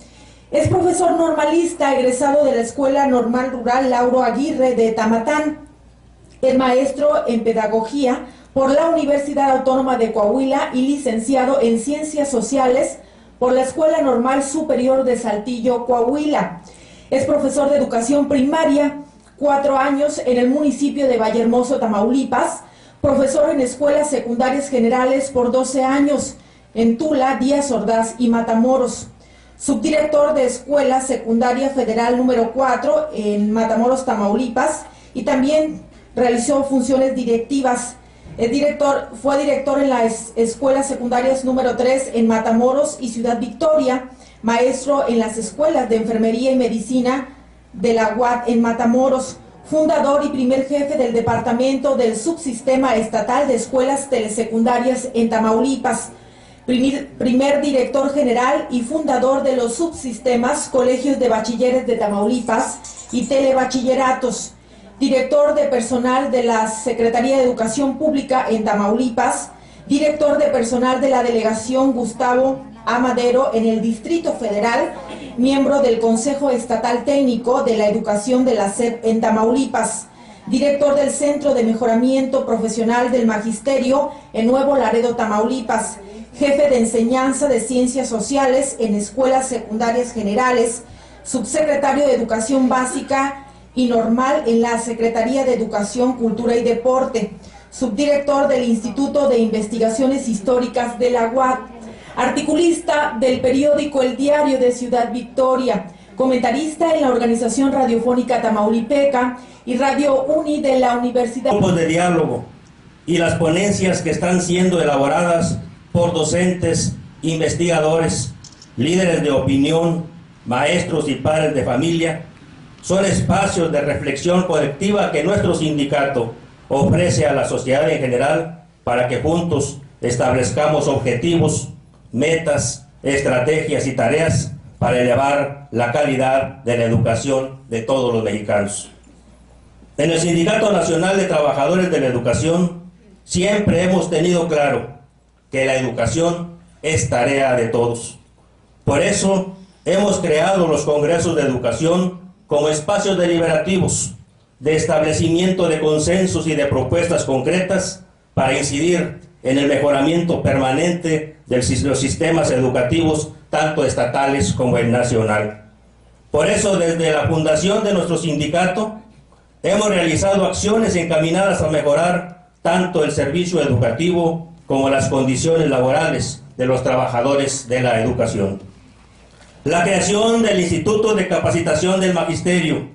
Speaker 1: Es profesor normalista egresado de la Escuela Normal Rural Lauro Aguirre de Tamatán. Es maestro en Pedagogía por la Universidad Autónoma de Coahuila y licenciado en Ciencias Sociales por la Escuela Normal Superior de Saltillo, Coahuila. Es profesor de Educación Primaria, 4 años en el municipio de Vallehermoso, Tamaulipas. Profesor en Escuelas Secundarias Generales por 12 años en Tula, Díaz Ordaz y Matamoros. Subdirector de Escuela Secundaria Federal número 4 en Matamoros, Tamaulipas, y también realizó funciones directivas. Fue director en las escuelas secundarias número 3 en Matamoros y Ciudad Victoria, maestro en las escuelas de Enfermería y Medicina de la UAT en Matamoros, fundador y primer jefe del departamento del Subsistema Estatal de Escuelas Telesecundarias en Tamaulipas, primer director general y fundador de los subsistemas Colegios de Bachilleres de Tamaulipas y Telebachilleratos, director de personal de la Secretaría de Educación Pública en Tamaulipas, director de personal de la Delegación Gustavo A. Madero en el Distrito Federal, miembro del Consejo Estatal Técnico de la Educación de la SEP en Tamaulipas, director del Centro de Mejoramiento Profesional del Magisterio en Nuevo Laredo, Tamaulipas, jefe de enseñanza de Ciencias Sociales en Escuelas Secundarias Generales, subsecretario de Educación Básica y Normal en la Secretaría de Educación, Cultura y Deporte, subdirector del Instituto de Investigaciones Históricas de la UAT, articulista del periódico El Diario de Ciudad Victoria, comentarista en la Organización Radiofónica Tamaulipeca y Radio Uni de la Universidad.
Speaker 2: Grupos de diálogo y las ponencias que están siendo elaboradas por docentes, investigadores, líderes de opinión, maestros y padres de familia, son espacios de reflexión colectiva que nuestro sindicato ofrece a la sociedad en general para que juntos establezcamos objetivos, metas, estrategias y tareas para elevar la calidad de la educación de todos los mexicanos. En el Sindicato Nacional de Trabajadores de la Educación siempre hemos tenido claro que la educación es tarea de todos. Por eso hemos creado los congresos de educación como espacios deliberativos de establecimiento de consensos y de propuestas concretas para incidir en el mejoramiento permanente de los sistemas educativos, tanto estatales como el nacional. Por eso, desde la fundación de nuestro sindicato, Hemos realizado acciones encaminadas a mejorar tanto el servicio educativo como las condiciones laborales de los trabajadores de la educación. La creación del Instituto de Capacitación del Magisterio,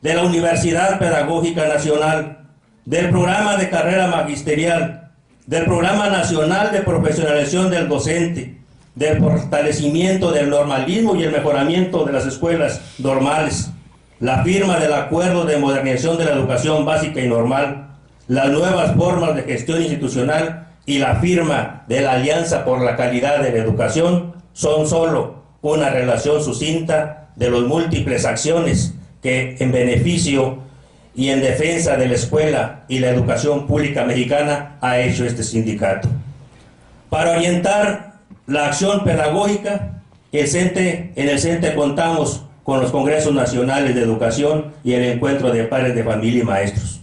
Speaker 2: de la Universidad Pedagógica Nacional, del Programa de Carrera Magisterial, del Programa Nacional de Profesionalización del Docente, del fortalecimiento del normalismo y el mejoramiento de las escuelas normales, la firma del Acuerdo de Modernización de la Educación Básica y Normal, las nuevas formas de gestión institucional y la firma de la Alianza por la Calidad de la Educación son solo una relación sucinta de las múltiples acciones que en beneficio y en defensa de la escuela y la educación pública mexicana ha hecho este sindicato. Para orientar la acción pedagógica, en el CENTE contamos con los Congresos Nacionales de Educación y el Encuentro de Padres de Familia y Maestros.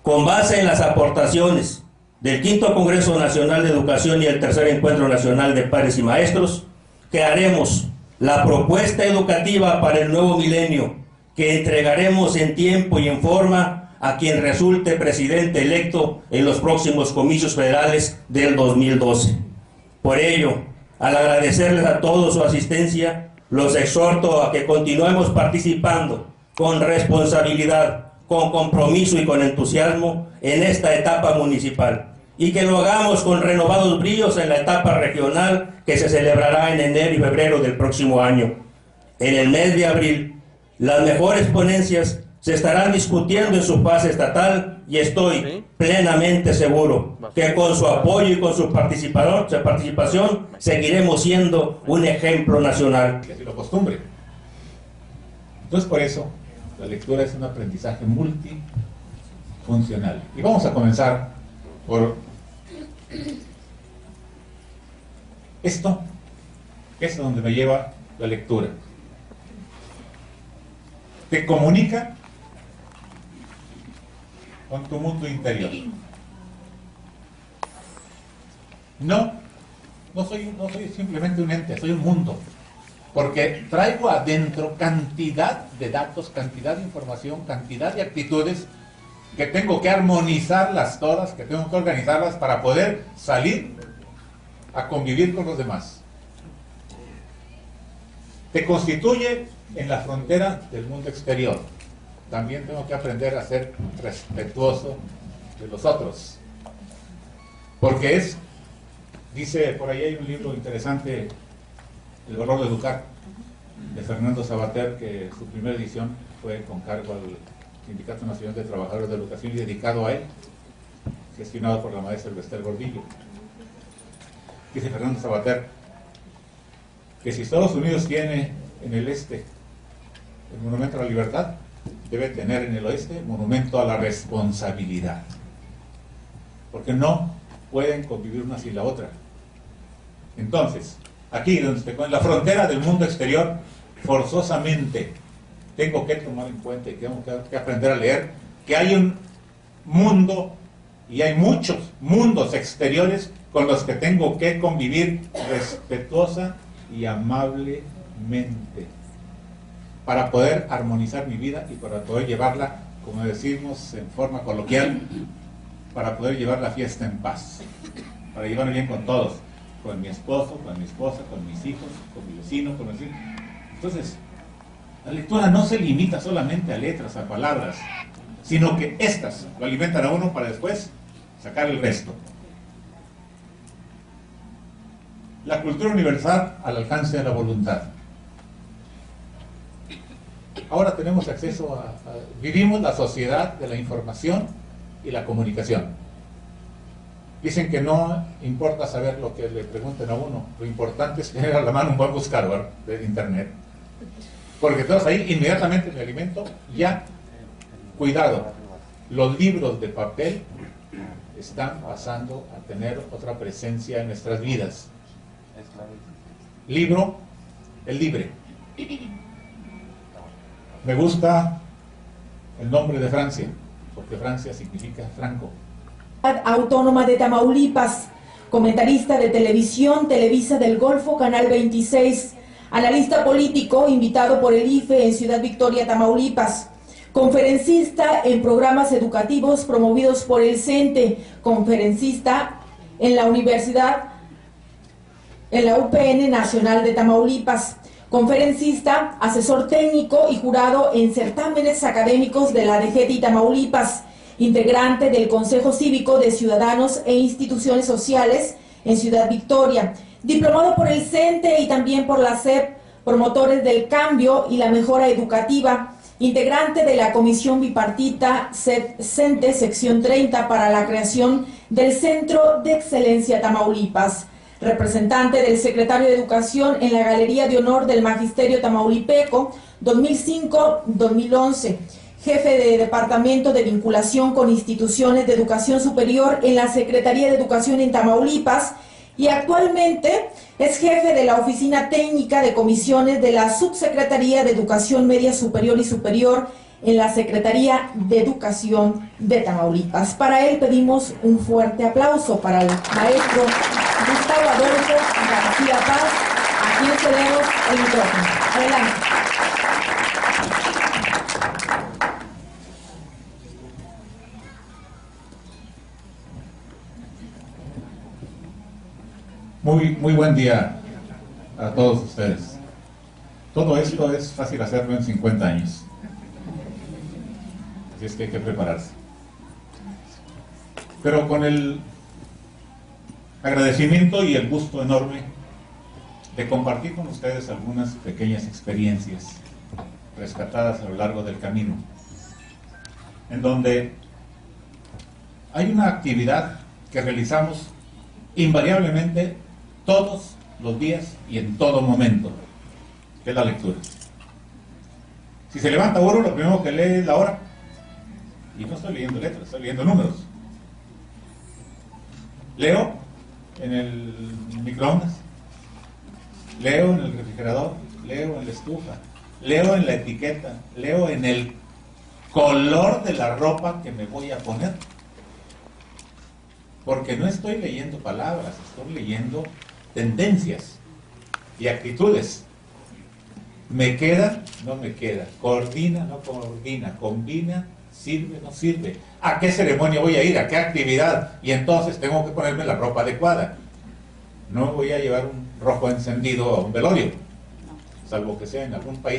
Speaker 2: Con base en las aportaciones del Quinto Congreso Nacional de Educación y el Tercer Encuentro Nacional de Padres y Maestros, crearemos la propuesta educativa para el nuevo milenio, que entregaremos en tiempo y en forma a quien resulte presidente electo en los próximos comicios federales del 2012. Por ello, al agradecerles a todos su asistencia, los exhorto a que continuemos participando con responsabilidad, con compromiso y con entusiasmo en esta etapa municipal, y que lo hagamos con renovados bríos en la etapa regional que se celebrará en enero y febrero del próximo año. En el mes de abril, las mejores ponencias se estarán discutiendo en su fase estatal y estoy plenamente seguro que con su apoyo y con su participación seguiremos siendo un ejemplo nacional.
Speaker 3: Que así lo acostumbre. Entonces, por eso, la lectura es un aprendizaje multifuncional. Y vamos a comenzar por esto, que es donde me lleva la lectura. Te comunica con tu mundo interior. No soy simplemente un ente, soy un mundo. Porque traigo adentro cantidad de datos, cantidad de información, cantidad de actitudes que tengo que armonizarlas todas, que tengo que organizarlas para poder salir a convivir con los demás. Te constituye en la frontera del mundo exterior. También tengo que aprender a ser respetuoso de los otros. Porque dice, por ahí hay un libro interesante, El valor de educar, de Fernando Sabater, que su primera edición fue con cargo al Sindicato Nacional de Trabajadores de Educación y dedicado a él, gestionado por la maestra Elvester Gordillo. Dice Fernando Sabater que si Estados Unidos tiene en el este el monumento a la libertad, debe tener en el oeste monumento a la responsabilidad, porque no pueden convivir una sin la otra. Entonces, aquí donde estoy, en la frontera del mundo exterior, forzosamente tengo que tomar en cuenta y tengo que aprender a leer que hay un mundo y hay muchos mundos exteriores con los que tengo que convivir respetuosa y amablemente para poder armonizar mi vida y para poder llevarla, como decimos en forma coloquial, para poder llevar la fiesta en paz, para llevarme bien con todos, con mi esposo, con mi esposa, con mis hijos, con mi vecino, con mis hijos. Entonces, la lectura no se limita solamente a letras, a palabras, sino que estas lo alimentan a uno para después sacar el resto. La cultura universal al alcance de la voluntad. Ahora tenemos acceso vivimos la sociedad de la información y la comunicación. Dicen que no importa saber lo que le pregunten a uno, lo importante es tener a la mano un buen buscador de internet. Porque entonces ahí inmediatamente me alimento, ya, cuidado, los libros de papel están pasando a tener otra presencia en nuestras vidas. Libro, el libre. Me gusta el nombre de Francia, porque Francia significa franco.
Speaker 1: Autónoma de Tamaulipas, comentarista de televisión, Televisa del Golfo, Canal 26, analista político, invitado por el IFE en Ciudad Victoria, Tamaulipas. conferencista en programas educativos promovidos por el CENTE, conferencista en la UPN Nacional de Tamaulipas, conferencista, asesor técnico y jurado en certámenes académicos de la DGETI Tamaulipas, integrante del Consejo Cívico de Ciudadanos e Instituciones Sociales en Ciudad Victoria, diplomado por el CENTE y también por la SEP, promotores del cambio y la mejora educativa, integrante de la Comisión Bipartita CENTE Sección 30 para la creación del Centro de Excelencia Tamaulipas, representante del secretario de Educación en la Galería de Honor del Magisterio Tamaulipeco 2005-2011, jefe de Departamento de Vinculación con Instituciones de Educación Superior en la Secretaría de Educación en Tamaulipas y actualmente es jefe de la Oficina Técnica de Comisiones de la Subsecretaría de Educación Media Superior y Superior en la Secretaría de Educación de Tamaulipas. Para él pedimos un fuerte aplauso para el maestro Gustavo Adolfo García Paz, a quien cedemos el micrófono. Adelante.
Speaker 3: Muy buen día a todos ustedes. Todo esto es fácil hacerlo en 50 años. Así es que hay que prepararse. Pero con el agradecimiento y el gusto enorme de compartir con ustedes algunas pequeñas experiencias rescatadas a lo largo del camino, en donde hay una actividad que realizamos invariablemente todos los días y en todo momento, que es la lectura. Si se levanta uno, lo primero que lee es la hora, y no estoy leyendo letras, estoy leyendo números. Leo en el microondas, leo en el refrigerador, leo en la estufa, leo en la etiqueta, leo en el color de la ropa que me voy a poner, porque no estoy leyendo palabras, estoy leyendo tendencias y actitudes. Me queda, no me queda, coordina, no coordina, combina, sirve, no sirve, a qué ceremonia voy a ir, a qué actividad, y entonces tengo que ponerme la ropa adecuada. No voy a llevar un rojo encendido a un velorio, salvo que sea en algún país